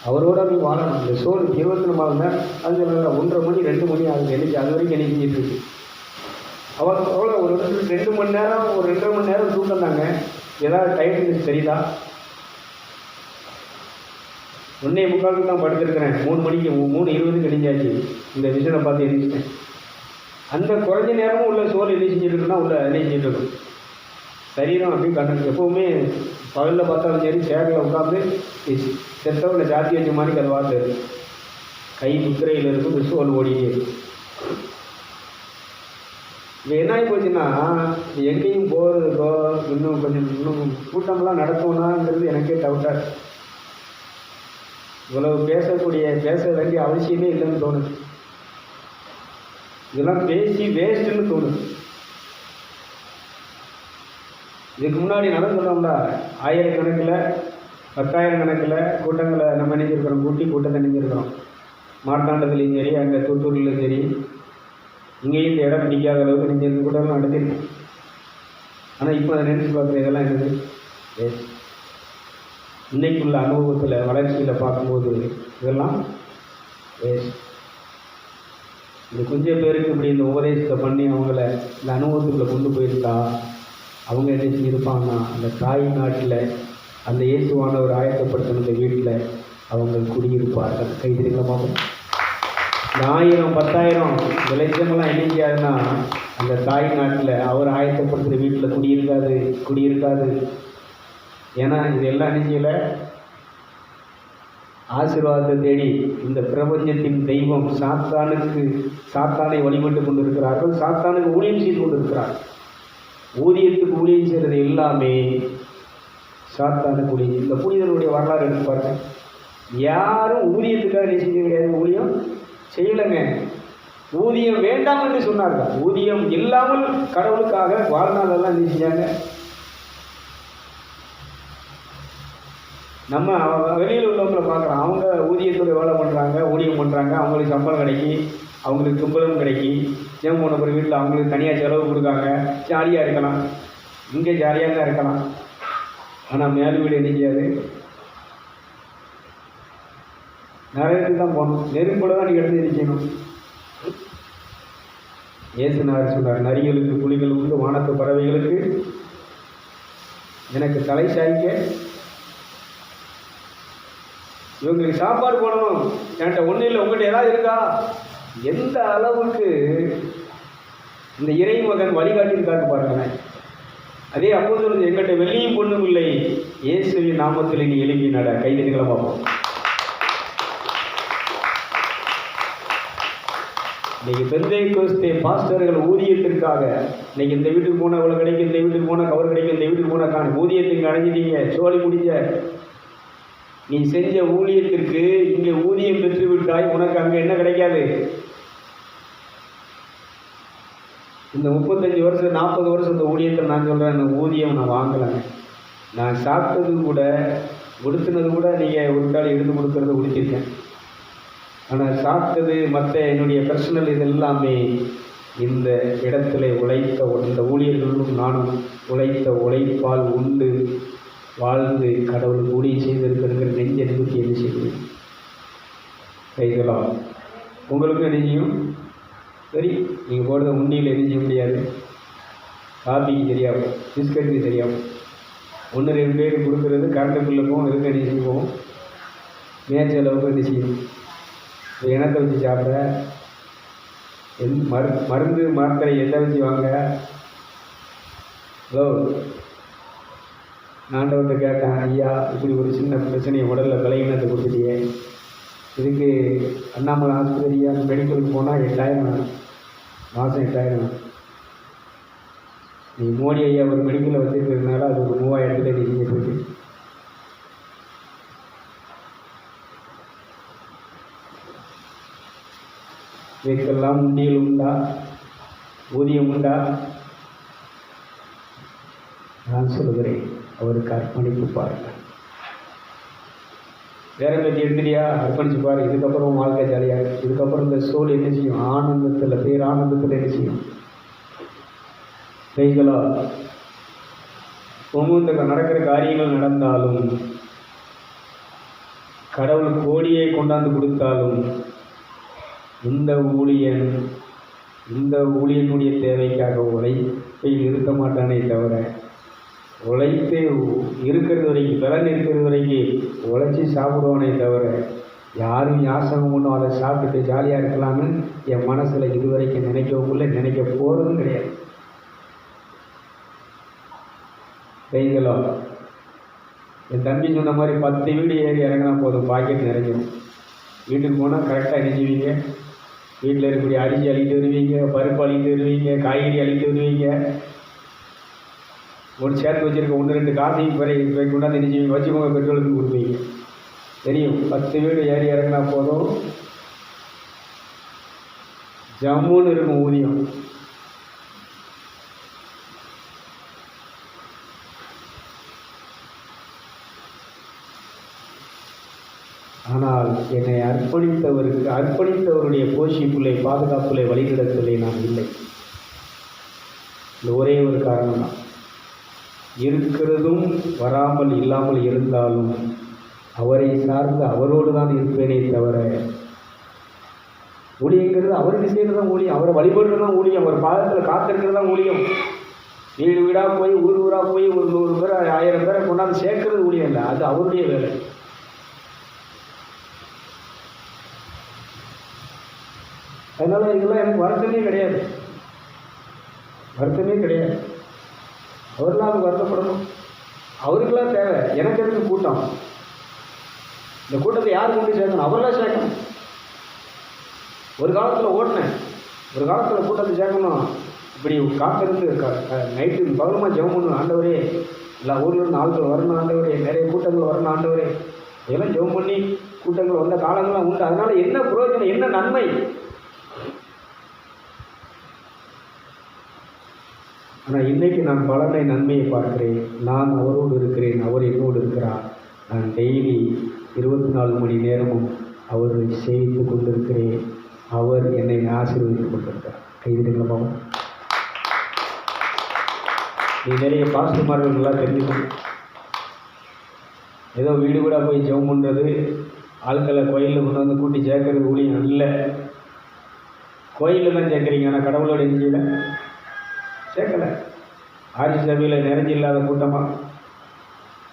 Speaker 1: அவரோட போய் வாழணும். இந்த சோறு 24 மணி நேரம், அது 1:30 மணி 2 மணி ஆகுது என்னைக்கு, அது வரைக்கும் என்ன செஞ்சுட்டு இருக்கு. அவர் அவ்வளோ ஒரு 2 மணி நேரம், ஒரு 2.5 மணி நேரம் தூக்கம் தாங்க. ஏதாவது டைம் தெரியுதா? 1:45 தான் படுத்திருக்கிறேன், 3 மணிக்கு 3:20 கழிஞ்சாச்சு. இந்த விஷயத்தை பார்த்து எழுதிச்சிட்டேன். அந்த குறைஞ்ச நேரமும் உள்ள சோறு என்ன செஞ்சுருக்குன்னா உள்ள என்ன செஞ்சுட்டு இருக்கும். சரீரம் அப்படி கண்டு எப்போவுமே பகலில் பார்த்தாலும் சரி, சேரில் உட்காந்து செத்தவங்களை ஜாத்தி வச்ச மாதிரி கதை வார்த்தை கை முத்திரையில் இருக்கும், விசுவல் ஓடிட்டே இருக்கும். இப்போ என்ன ஆகி போச்சுன்னா எங்கேயும் போகிறதுக்கோ இன்னும் கூட்டம்லாம் நடக்கும்னாங்கிறது எனக்கே டவுட்டாக. இவ்வளவு பேச வேண்டிய அவசியமே இல்லைன்னு தோணுது. இதெல்லாம் பேசி வேஸ்ட்டுன்னு தோணுது. இதுக்கு முன்னாடி நடந்துள்ளோம்ல, 1000 கணக்கில் 10,000 கணக்கில் கூட்டங்களை நம்ம நினைஞ்சிருக்கிறோம், கூட்டத்தை நினைஞ்சிருக்கிறோம். மார்த்தாண்டத்துலேயும் சரி, அங்கே தூத்தூர்லேயும் சரி, இங்கேயும் இந்த இடம் பிடிக்காத அளவுக்கு நினைஞ்சிருக்க கூட்டங்கள் நடத்திருக்கோம். ஆனால் இப்போ அதை நினைச்சு பார்க்குற இதெல்லாம் என்னது வேஸ்ட். இன்னைக்குள்ள அனுபவத்தில் வளர்ச்சியில் பார்க்கும்போது இதெல்லாம் வேஸ்ட். இந்த கொஞ்சம் பேருக்கு இப்படி இந்த உபதேசத்தை பண்ணி அவங்கள இந்த அனுபவத்துக்குள்ளே கொண்டு போயிருந்தா அவங்க என்ன செஞ்சுருப்பாங்கன்னா அந்த தாய் நாட்டில் அந்த இயேசுவானவர் ஆயத்தப்படுத்தின அந்த வீட்டில் அவங்க குடியிருப்பார்கள். கைதிரிகமாக இந்த 1000 10,000 இந்த லட்சமெல்லாம் என்ன செய்யாதுன்னா அந்த தாய் நாட்டில் அவர் ஆயத்தப்படுத்துகிற வீட்டில் குடியிருக்காது. ஏன்னா இதெல்லாம் என்ன செய்யலை, ஆசீர்வாதத்தை தேடி இந்த பிரபஞ்சத்தின் தெய்வம் சாத்தானை வழிபட்டு கொண்டு இருக்கிறார்கள், சாத்தானுக்கு ஊழியம் செய்து கொண்டு இருக்கிறார்கள். ஊதியத்துக்கு ஊழியம் செய்கிறது எல்லாமே சாத்தானுக்கு ஊழியம். இந்த புனிதனுடைய வரலாறு எடுத்து பாருங்க. யாரும் ஊதியத்துக்காக செஞ்சது கிடையாது, ஊழியம் செய்யலைங்க. ஊதியம் வேண்டாம் என்று சொன்னார்கள். ஊதியம் இல்லாமல் கடவுளுக்காக வாழ்நாளெல்லாம் என்ன செஞ்சாங்க. நம்ம வெளியில் உள்ளவங்களை பார்க்குறோம், அவங்க ஊதியத்துடைய வேலை பண்ணுறாங்க, ஊதியம் பண்ணுறாங்க, அவங்களுக்கு சம்பளம் கிடைக்கி, அவங்களுக்கு கும்பலம் கிடைக்கி, ஜெம் போன பிறகு வீட்டில் அவங்களுக்கு தனியாக செலவு கொடுக்காங்க, ஜாலியாக இருக்கலாம். இங்கே ஜாலியாக தான் இருக்கலாம். ஆனால் மேல் வீடு என்ன செய்யாது, நரகத்துக்கு தான் போகணும். நெருப்போட தான் நீங்கள் எடுத்து நிற்கணும். ஏசுநாதர் சொன்னார், நரிகளுக்கு புலிகள் உண்டு, வானத்து பறவைகளுக்கு எனக்கு தலை சாய்க்க இவங்களுக்கு சாப்பாடு போடணும். என்கிட்ட ஒன்றும் இல்லை, உங்கள்கிட்ட ஏதாவது இருக்கா? எந்த அளவுக்கு இந்த இறைமகன் வழிகாட்டியிருக்காரு பாருங்களேன். அதே அப்போ சொல்லுது, எங்கள்கிட்ட வெள்ளியும் பொண்ணும் இல்லை, இயேசுவின் நாமத்தில் நீ எழுப்பி நட. கைதடிகளை பார்ப்போம். இன்னைக்கு பெந்தைக்கோஸ்தே பாஸ்டர்கள் ஊதியத்திற்காக இன்னைக்கு இந்த வீட்டுக்கு போனால் இவ்வளோ கிடைக்கும், இந்த வீட்டுக்கு போனால் கவர் கிடைக்கும், இந்த வீட்டுக்கு போனால் காணி, ஊதியத்துக்கு அடைஞ்சிட்டீங்க, சோழி முடிஞ்ச. நீ செஞ்ச ஊழியத்திற்கு இங்கே ஊதியம் பெற்று விட்டாய், உனக்கு அங்கே என்ன கிடைக்காது. இந்த 35 வருஷம் 40 வருஷம் இந்த ஊழியத்தில் நான் சொல்கிறேன், அந்த ஊதியம் நான் வாங்கலைங்க. நான் சாப்பிட்டது கூட உடுத்தினது கூட நீங்கள் ஒரு காலம் எடுத்து கொடுக்கறத உடுத்திருக்கேன். ஆனால் சாப்பிட்டது மற்ற என்னுடைய பர்சனல் இது எல்லாமே இந்த இடத்துல உழைத்த இந்த ஊழியர்களும் நானும் உழைத்த உழைப்பால் உண்டு வாழ்ந்து கடவுளுக்கு ஊழியம் செய்திருக்கிற நெஞ்ச நிமித்தி என்ன செய்யுது கைகளாம். உங்களுக்கும் என்ன செய்யும் சரி, நீங்கள் போடுறத உண்டியில் என்ன செய்ய முடியாது. காபிக்கு தெரியாமல், பிஸ்கட்டுக்கு தெரியாமல், 1-2 பேர் கொடுக்குறது கரண்ட் பில்லுக்கும் இதுக்கு என்ன செய்வோம், மேய்ச்சலவுக்கு என்ன செய்யும். இனத்தை வச்சு சாப்பிட மருந்து மாத்திரை எதை வச்சு வாங்க. ஹலோ, ஆண்டவர்கிட்ட கேட்டேன், ஐயா இப்படி ஒரு சின்ன பிரச்சனையை உடலில் பலகீனத்தை கொடுத்துட்டியே, இதுக்கு அண்ணாமலை ஆஸ்பத்திரியா மெடிக்கலுக்கு போனால் 8000 மாதம் 8000. நீ மோடி ஐயா ஒரு மெடிக்கலை வச்சுருக்கிறதுனால அது ஒரு 3000 நீங்கள் போயிட்டு. இதுக்கெல்லாம் உண்டியல் உண்டா, ஊதியம் உண்டா? நான் சொல்கிறேன், அவருக்கு அர்ப்பணிப்பு பாருங்கள். வேற பற்றி எடுத்துட்டியா, அர்ப்பணிச்சு பாரு. இதுக்கப்புறம் வாழ்க்கை ஜாலியாக இருக்கு. இதுக்கப்புறம் இந்த சோல் என்ன செய்யும், ஆனந்தத்தில் பேரானந்தத்தில் என்ன செய்யும். கைகளா இந்த நடக்கிற காரியங்கள் நடந்தாலும், கடவுள் கோடியை கொண்டாந்து கொடுத்தாலும், இந்த ஊழியனுடைய தேவைக்காக உழைப்பை நிறுத்த மாட்டானே தவிர, உழைப்பை இருக்கிறது வரைக்கும், பலன் இருக்கிறது வரைக்கும் உழைச்சி சாப்பிடுவானே தவிர, யாரும் யாசகம் ஒன்றும் அதை சாப்பிட்டுட்டு ஜாலியாக இருக்கலாம்னு என் மனசில் இதுவரைக்கும் நினைக்கவும் இல்லை, நினைக்க போகிறதும் கிடையாது. கைகளோ என் தம்பி சொன்ன மாதிரி 10 வீடு ஏறி இறங்கினா போதும், பாக்கெட் நிறைஞ்சிடும். வீட்டுக்கு போனால் கரெக்டாக நெஞ்சுவீங்க. வீட்டில் இருக்கக்கூடிய அரிசி அள்ளிட்டு வருவீங்க, பருப்பு அள்ளிட்டு வருவீங்க, காய்கறி அள்ளிட்டு வருவீங்க. ஒரு சேர்த்து வச்சுருக்க 1-2 காசையும் பிறகு கொண்டாந்து நெஞ்சுவீங்க, வச்சுக்கோங்க, பெட்ரோலுக்கு கொடுப்பீங்க. தெரியும், 10 வீடு ஏறி இறங்கினா போதும், ஜம்முன்னு இருக்கும் ஊதியம். ஆனால் என்னை அர்ப்பணித்தவருடைய போஷிப்புள்ளே பாதுகாப்புள்ளே வழிநடத்தலை நான் இல்லை. இந்த ஒரே ஒரு காரணம் தான். இருக்கிறதும் வராமல் இல்லாமல் இருந்தாலும் அவரை சார்ந்து அவரோடு தான் இருப்பேனே தவிர, ஊழியங்கிறது அவருக்கு செய்கிறது தான் ஊழியம், அவரை வழிபடுறது தான் ஊழியம், அவர் பாதத்தில் காத்திருக்கிறது தான் ஊழியம். வீடு வீடாக போய் ஊர் ஊராக போய் ஒரு 100 பேர் 1000 பேரை கொண்டாந்து சேர்க்கறது ஊழியம் இல்லை, அது அவருடைய வேலை. அதனால் இதெல்லாம் எனக்கு வருத்தமே கிடையாது. அவரெல்லாம் அது வருத்தப்படணும். அவருக்கெல்லாம் தேவை. எனக்கு எதுக்கு கூட்டம்? இந்த கூட்டத்தை யார் கொண்டு சேர்க்கணும்? அவரெல்லாம் சேர்க்கணும். ஒரு காலத்தில் ஓட்டினேன், ஒரு காலத்தில் கூட்டத்தை சேர்க்கணும், இப்படி காத்திருந்து நைட்டு பகலமாக ஜெபம் பண்ணணும். ஆண்டவரே எல்லா ஊர்லேருந்து ஆட்கள் வரணும் ஆண்டவரே, நிறைய கூட்டங்கள் வரணும் ஆண்டவரே, இதெல்லாம் ஜெபம் பண்ணி கூட்டங்கள் வந்த காலங்கள்லாம் உண்டு. அதனால் என்ன பிரயோஜனம், என்ன நன்மை? ஆனால் இன்றைக்கு நான் பலனை நன்மையை பார்க்கிறேன். நான் அவரோடு இருக்கிறேன், அவர் என்னோடு இருக்கிறார். நான் டெய்லி 24 மணி நேரமும் அவரை சேவித்து கொண்டிருக்கிறேன். அவர் என்னை ஆசீர்வதித்துக் கொண்டிருக்கிறார். கைவிடுங்களா பாவம். நீ நிறைய பாஸ்டர்மார்கள் நல்லா தெரிஞ்சுக்கணும். ஏதோ வீடு கூட போய் ஜெபம் பண்ணுறது, ஆட்களை கோயிலில் கொண்டு வந்து கூட்டி சேர்க்கறது ஊழியம் இல்லை. கோயிலில் தான் சேர்க்குறீங்க, ஆனால் கடவுளோட எஞ்சியில் சேர்க்கலை. ஆட்சி சபையில் நிறைஞ்சு இல்லாத கூட்டமாக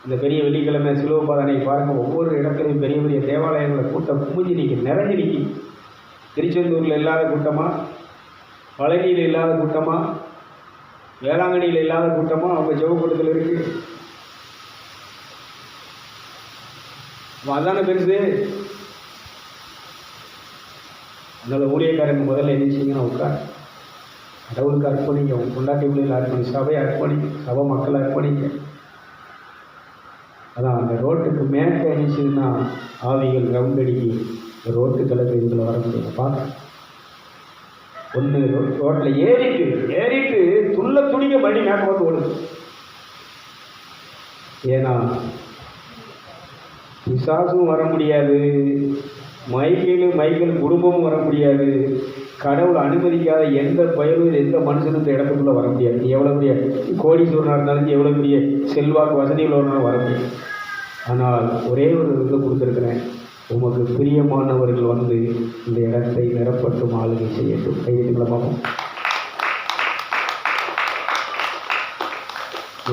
Speaker 1: இந்த பெரிய வெள்ளிக்கிழமை சிலுவப்பாதனை பாருங்கள், ஒவ்வொரு இடத்துலையும் பெரிய பெரிய தேவாலயங்களில் கூட்டம் குமிஞ்சு நிற்கி, நிறைஞ்சு நிற்கி. திருச்செந்தூரில் இல்லாத கூட்டமாக, பழனியில் இல்லாத கூட்டமாக, வேளாங்கண்ணியில் இல்லாத கூட்டமாக அவங்க ஜெபக்கூட்டத்தில் இருக்குது. அதான பெருசு. அதனால் ஊழியக்காரங்க முதல்ல நினைச்சிங்கன்னா உட்கார், கடவுளுக்கு அர்ப்பணிங்க, உங்கள் கொண்டாட்டி பிள்ளைகள் அர்ப்பணி, சபையை அர்ப்பணிங்க, சபை மக்களை அர்ப்பணிங்க. அதான் அந்த ரோட்டுக்கு மேற்க நினைச்சதுன்னா ஆவிகள் ரவுண்ட் அடிக்கி ரோட்டு கலக்கு இதில் வர முடியும். பார்க்க ஒன்று ரோட்டில் ஏறிட்டு துணிக்க மணி மேற்க வந்து ஓடுது. ஏன்னா பிசாசும் வர முடியாது, மைக்கேல் குடும்பமும் வர முடியாது. கடவுள் அனுமதிக்காத எந்த பயனும் எந்த மனுஷனும் இந்த இடத்துக்குள்ளே வர முடியாது. எவ்வளோ பெரிய கோடீஸ்வரனாக இருந்தாலும், எவ்வளோ பெரிய செல்வாக்கு வசதி உள்ளவனாலும் வர முடியாது. ஆனால் ஒரே ஒரு இதை கொடுத்துருக்கிறேன், உமக்கு பிரியமானவர்கள் வந்து இந்த இடத்தை நிரப்பட்டும், ஆளுகை செய்யட்டும். கைவிட்டுங்களா பார்ப்போம்.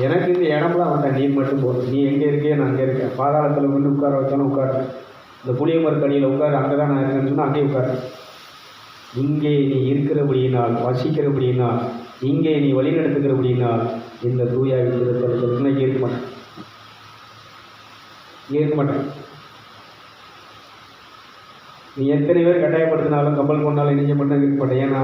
Speaker 1: எனக்கு இந்த இடம்லாம் வேண்டாம், நீ மட்டும் போதும். நீ எங்கே இருக்கே, நான் அங்கே இருக்கேன். பாதாளத்தில் வந்து உட்கார வச்சாலும் உட்காருறேன். இந்த புளிய மரத்தடியில் உட்காரு, அங்கே தான் நான் இருக்கேன்னு சொன்னால் அங்கேயே உட்காரு. இங்கே நீ இருக்கிறபடியினால், வசிக்கிறபடியினால், இங்கே நீ வழிநடத்துகிறபடியினால் இந்த தூயாவி திருத்தலத்தில் நான் இருக்க மாட்டேன், இருக்க மாட்டேன். நீ எத்தனை பேர் கட்டாயப்படுத்தினாலும் கம்பல் கொண்டாலும் நெஞ்ச மட்டும் இருக்க மாட்டேன். ஏன்னா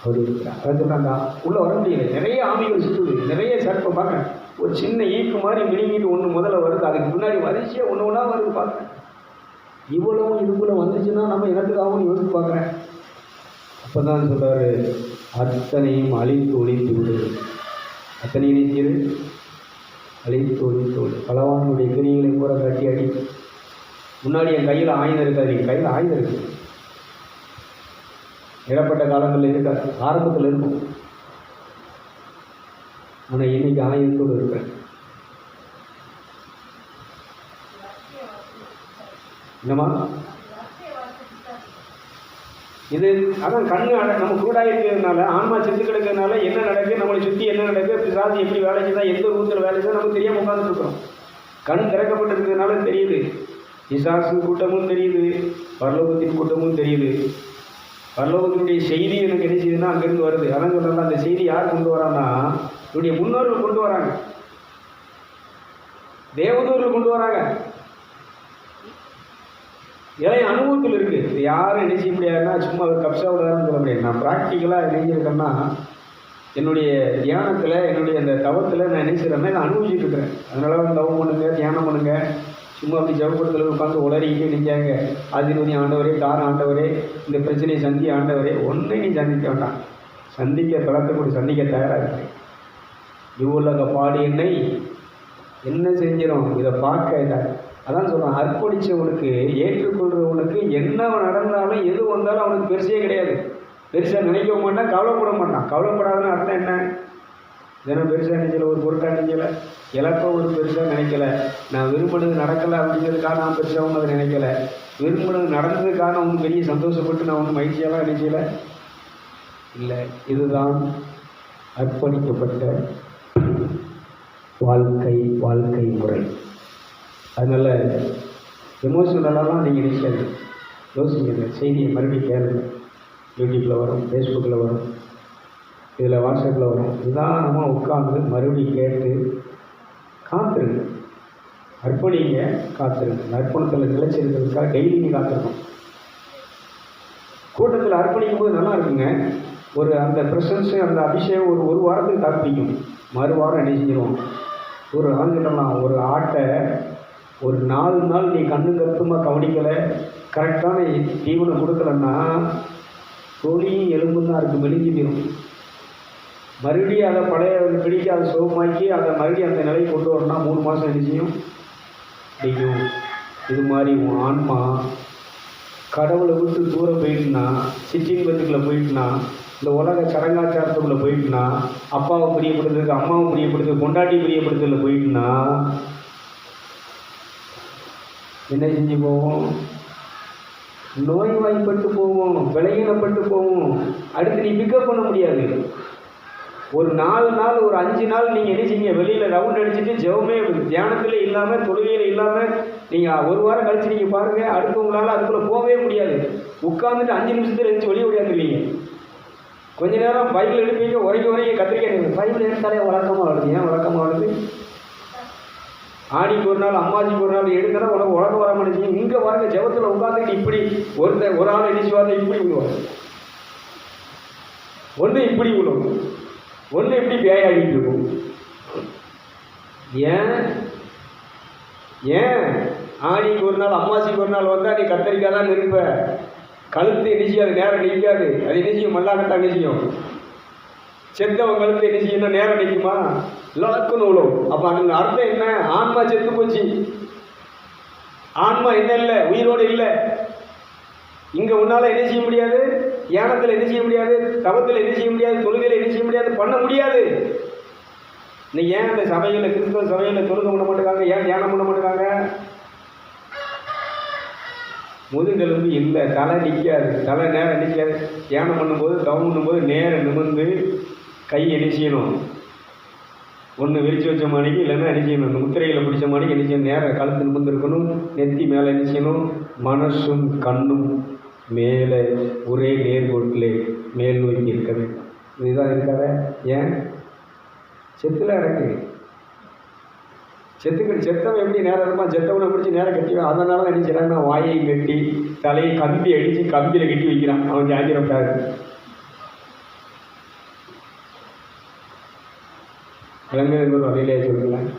Speaker 1: அவர் இருக்கிறார். அதை சொல்கிறாங்க, உள்ளே வர முடியல. நிறைய ஆமைகள் சுற்றுது, நிறைய சர்ப்பம் பார்க்க. ஒரு சின்ன ஈக்கு மாதிரி மினிங்கிட்டு ஒன்று முதல்ல வருது, அதுக்கு முன்னாடி வரிசையாக ஒன்று ஒன்றா வருது பார்க்குறேன். இவ்வளவும் இதுக்குள்ளே வந்துச்சுன்னா நம்ம இடத்துக்காகவும் யோசித்து பார்க்குறேன். அப்போ தான் சொல்கிறார், அத்தனையும் அழித்து ஒழித்து விடு. அத்தனை நினைச்சிரு, அழித்து ஒழித்து விடு. பலவானுடைய கிரிகளை கூட கட்டி அடி. முன்னாடி என் கையில் ஆயுதம் இருக்காது, என் கையில் ஆயுதம் இருக்குது. இடப்பட்ட காலங்களில் இருக்காது, ஆரம்பத்தில் இருக்கும். ஆனால் இன்னைக்கு ஆயுதத்தோடு இருக்கிறேன். என்னம்மா இது? அதான் கண்ணு நம்ம கூடாக இருக்கிறதுனால, ஆன்மா செத்து கிடக்கிறதுனால என்ன நடக்குது, நம்மளை சுற்றி என்ன நடக்குது, பிசாசு எப்படி வேலை செய்தால், எந்த ரூத்தில் வேலை செய்தால் நமக்கு தெரியாமல் உட்காந்துருக்கிறோம். கண் திறக்கப்பட்டிருக்கிறதுனால தெரியுது, பிசாசு கூட்டமும் தெரியுது, பரலோகத்தின் கூட்டமும் தெரியுது. பரலோகத்தினுடைய செய்தி எனக்கு என்ன செய்யுதுன்னா அங்கேருந்து வருது. அதான் சொல்கிறாங்க, அந்த செய்தி யார் கொண்டு வரான்னா என்னுடைய முன்னோர்கள் கொண்டு வராங்க, தேவதூர்கள் கொண்டு வராங்க. இதெல்லாம் அனுபவத்தில் இருக்குது. இது யாரும் என்ன செய்ய முடியாதுன்னா சும்மா ஒரு கப்ஸா விடாதுன்னு சொல்ல முடியாது. நான் ப்ராக்டிக்கலாக நினைஞ்சிருக்கேன்னா என்னுடைய தியானத்தில், என்னுடைய அந்த தவத்தில் நான் என்ன செய்கிறேன்னா இதை அனுபவிச்சுட்டு இருக்கிறேன். அதனால வந்து தவம் பண்ணுங்க, தியானம் பண்ணுங்க. சும்மா அப்படி ஜவப்படுத்தல உட்காந்து உளறிக்கிட்டே நிற்காங்க. ஆதிபதி ஆண்டவரே, தார ஆண்டவரே, இந்த பிரச்சனையை சந்தி ஆண்டவரே, ஒன்றை நீ சந்திக்க வேண்டாம். சந்திக்க தளத்தை கூட சந்திக்க தயாராக இருக்கேன். இவ்வுலக பாடு என்னை என்ன செஞ்சிடும் இதை பார்க்க இல்லை. அதான் சொல்கிறான், அர்ப்பணித்தவனுக்கு, ஏற்றுக்கொள்கிறவனுக்கு என்ன நடந்தாலும் எது வந்தாலும் அவனுக்கு பெருசே கிடையாது. பெருசாக நினைக்க மாட்டான், கவலைப்பட மாட்டான். கவலைப்படாதுன்னு அர்த்தம் என்ன? தினம் பெருசாக நினைக்கல, ஒரு பொருட்டாக நினைக்கலை, இழப்ப ஒரு பெருசாக நினைக்கலை. நான் விரும்பினது நடக்கலை அப்படிங்கிறதுக்காக நான் பெருசாக ஒன்று அதை நினைக்கலை. விரும்பினது நடந்ததுக்காக ஒன்று பெரிய சந்தோஷப்பட்டு நான் ஒன்று மகிழ்ச்சியெல்லாம் நினைக்கலை. இல்லை, இதுதான் அர்ப்பணிக்கப்பட்ட வாழ்க்கை முறை. அதனால் எமோஷனலாலாம் நீங்கள் நினைக்காது, யோசிங்க. செய்தியை மறுபடியும் கேளுங்க. யூடியூப்பில் வரும், ஃபேஸ்புக்கில் வரும், இதில் வாட்ஸ்அப்பில் வரும். நிதானமாக உட்காந்து மறுபடியும் கேட்டு காத்துருங்க, அர்ப்பணிங்க, காத்துருங்க. அர்ப்பணத்தில் நிலைச்சிருக்கிறதுக்காக டெய்லி நீங்கள் காத்திருக்கோம். கூட்டத்தில் அர்ப்பணிக்கும் போது நல்லா இருக்குங்க. அந்த ப்ரெசன்ஸு அந்த அபிஷேகம் ஒரு வாரத்துக்கு தாப்பிக்கும். மறு வாரம் என்ன செஞ்சிடும், ஒரு ஆங்கிட்டலாம் ஒரு ஆட்டை ஒரு 4 நாள் நீ கண்ணு கருத்துமாக கவனிக்கலை, கரெக்டான தீவனம் கொடுக்கலன்னா தோழியும் எலும்புன்னு தான் இருக்குது, மெலிஞ்சு போயிடும். மறுபடியும் அதை பழைய பிடிக்க அதை சுகமாக்கி அதை மறுபடியும் அந்த நிலையை கொண்டு வரணும்னா 3 மாதம் என்ன செய்யும், பிடிக்கும். இது மாதிரி உன் ஆன்மா கடவுளை விட்டு தூரம் போயிட்டுனா, சிற்றின்பத்துக்குள்ளே போயிட்டுனா, இந்த உலக சடங்காச்சாரத்துக்குள்ளே போயிட்டுனா, அப்பாவை பிரியப்படுத்துறதுக்கு அம்மாவை பிரியப்படுத்துறது பொண்டாட்டி பிரியப்படுத்துறதுல போயிட்டுனா என்ன செஞ்சு போவோம், நோய்வாய்ப்பட்டு போவோம், விளையினப்பட்டு போவோம். அடுத்து நீ பிக்கப் பண்ண முடியாது. ஒரு 4 நாள் ஒரு 5 நாள் நீங்கள் என்ன செய்யுங்க, வெளியில் ரவுண்ட் அடிச்சுட்டு ஜெபமே தியானத்தில் இல்லாமல் தொழுகையில் இல்லாமல் நீங்கள் ஒரு வாரம் கழிச்சு நீங்கள் பாருங்கள், அடுத்து உங்களால் அதுக்குள்ளே போகவே முடியாது. உட்காந்துட்டு 5 நிமிஷத்தில் எழுந்து வெளியே ஓடியாந்துருவீங்க. கொஞ்ச நேரம் பைபிள் எடுப்பீங்க, உரைக்க கத்திரிக்காய் பைபிள் எடுத்தாலே வழக்கமாக வருது. ஏன் வழக்கமாக வருது? ஆடிக்கு ஒரு நாள் அம்மாஜிக்கு ஒரு நாள் எடுத்தனா உனக்கு உலகம் வர மாட்டேங்குது. இங்கே பாருங்க ஜெபத்தில் உட்காந்துட்டு இப்படி ஒரு ஆள் எடிச்சுவாங்க, இப்படி விழுவாங்க, ஒன்று இப்படி விழும், ஒன்று இப்படி பேயாடிட்டு இருக்கும். ஏன் ஆடிக்கு ஒரு நாள் அம்மாசிக்கு ஒரு நாள் வந்தால் நீ கத்தரிக்காய் தான் நிற்ப, கழுத்து என்ன செய்யாது, நேரம் நிற்காது. அது என்ன செய்யும், மல்லாக்கத்தான் என்ன செய்யும். செத்தவன் கழுத்து என்ன செய்யணும், நேரம் நிற்குமா, லக்குன்னு விழும். அப்போ அதுக்கு அர்த்தம் என்ன, ஆன்மா செத்து போச்சு. ஆன்மா என்ன இல்லை, உயிரோடு இல்லை. இங்கே உன்னால் என்ன செய்ய முடியாது, தியானத்தில் என்ன செய்ய முடியாது, தவத்தில் என்ன செய்ய முடியாது, தொழுகையில் என்ன செய்ய முடியாது, பண்ண முடியாது. இன்னைக்கு ஏன் அந்த சபையில் கிறிஸ்தவ சபையில் தொழுகை பண்ண மாட்டேங்காங்க, ஏன் தியானம் பண்ண மாட்டேங்காங்க? முதுகெலும்பு இல்லை, தலை நிற்காது, தலை நேரம் நிற்காது. தியானம் பண்ணும்போது தவம் பண்ணும்போது நேரம் நிமிர்ந்து கை என்ன செய்யணும், ஒன்று விரிச்சு வச்ச மாணிக்கு, இல்லைன்னா என்ன செய்யணும், இந்த முத்திரையில் பிடிச்ச மாணிக்கு என்ன செய்யணும், நேரம் கழுத்து நிமிர்ந்து இருக்கணும். நெத்தி மேலே என்ன செய்யணும், மனசும் கண்ணும் மேலே ஒரே நேர்கோட்டில் மேல் நோக்கி இருக்க வேண்டும். இதுதான் இருக்காத. ஏன் செத்துல இறக்கு, செத்தவன் எப்படி நேரம் இருப்பான், செத்தவனை பிடிச்சி நேரம் கட்டிவான். அதனால தான் என்ன செய்யறாங்கன்னா வாயை கட்டி தலையை கம்பி அடித்து கம்பியில் கட்டி வைக்கிறான். அவன் ஜாங்கிரப்படாது. விளங்குறது வகையிலே சொல்லுங்களேன்.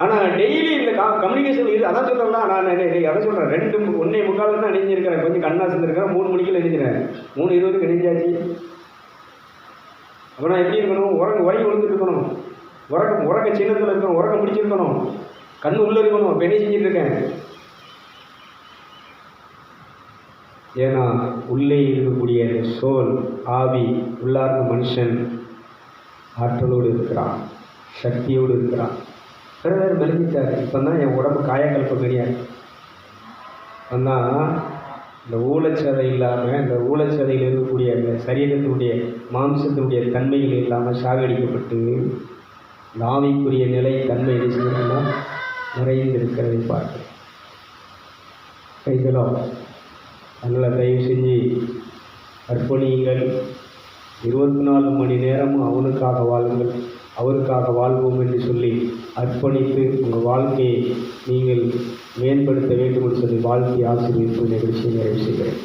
Speaker 1: ஆனால் டெய்லி இந்த கம்யூனிகேஷன் இது அதான் சொல்கிறேன்னா, நான் அதை சொல்கிறேன். 1:45 தான் நெஞ்சிருக்கிறேன், கொஞ்சம் கண்ணா செஞ்சுருக்கிறேன். 3 மணிக்கு நெஞ்சிக்கிறேன், 3:20 நெஞ்சாச்சு. அப்போ நான் எப்படி இருக்கணும், உறங்கி விழுந்துட்டு இருக்கணும், உறக்க சின்னத்தில் இருக்கணும், உறக்க முடிச்சிருக்கணும், கண்ணு உள்ளே இருக்கணும். இப்போ என்ன செஞ்சுட்டு இருக்கேன், ஏன்னா உள்ளே இருக்கக்கூடிய சோல் ஆவி உள்ளார்ந்த மனுஷன் ஆற்றலோடு இருக்கிறான், சக்தியோடு இருக்கிறான். வேறு மெலிஞ்சிட்டார். இப்போ தான் என் உடம்பு காயக்கல்பம் கிடையாது. ஆனால் இந்த ஊழச்சதை இல்லாமல், இந்த ஊழச்சதையில் இருக்கக்கூடிய அந்த சரீரத்தினுடைய மாம்சத்தினுடைய தன்மைகள் இல்லாமல் சாகடிக்கப்பட்டு இந்த ஆவிக்குரிய நிலை தன்மை செய்யணும்னா நிறைந்திருக்கிறதை பார்க்கிறேன். கைகளோ அதனால் தயவு செஞ்சு அர்ப்பணியுங்கள். 24 மணி நேரமும் அவனுக்காக வாழுங்கள், அவருக்காக வாழ்வோம் என்று சொல்லி அர்ப்பணித்து உங்கள் வாழ்க்கையை நீங்கள் மேம்படுத்த வேண்டும் என்று சொல்லி வாழ்க்கை ஆசீர்வதிப்பு நிகழ்ச்சியை நிறைவு செய்கிறேன்.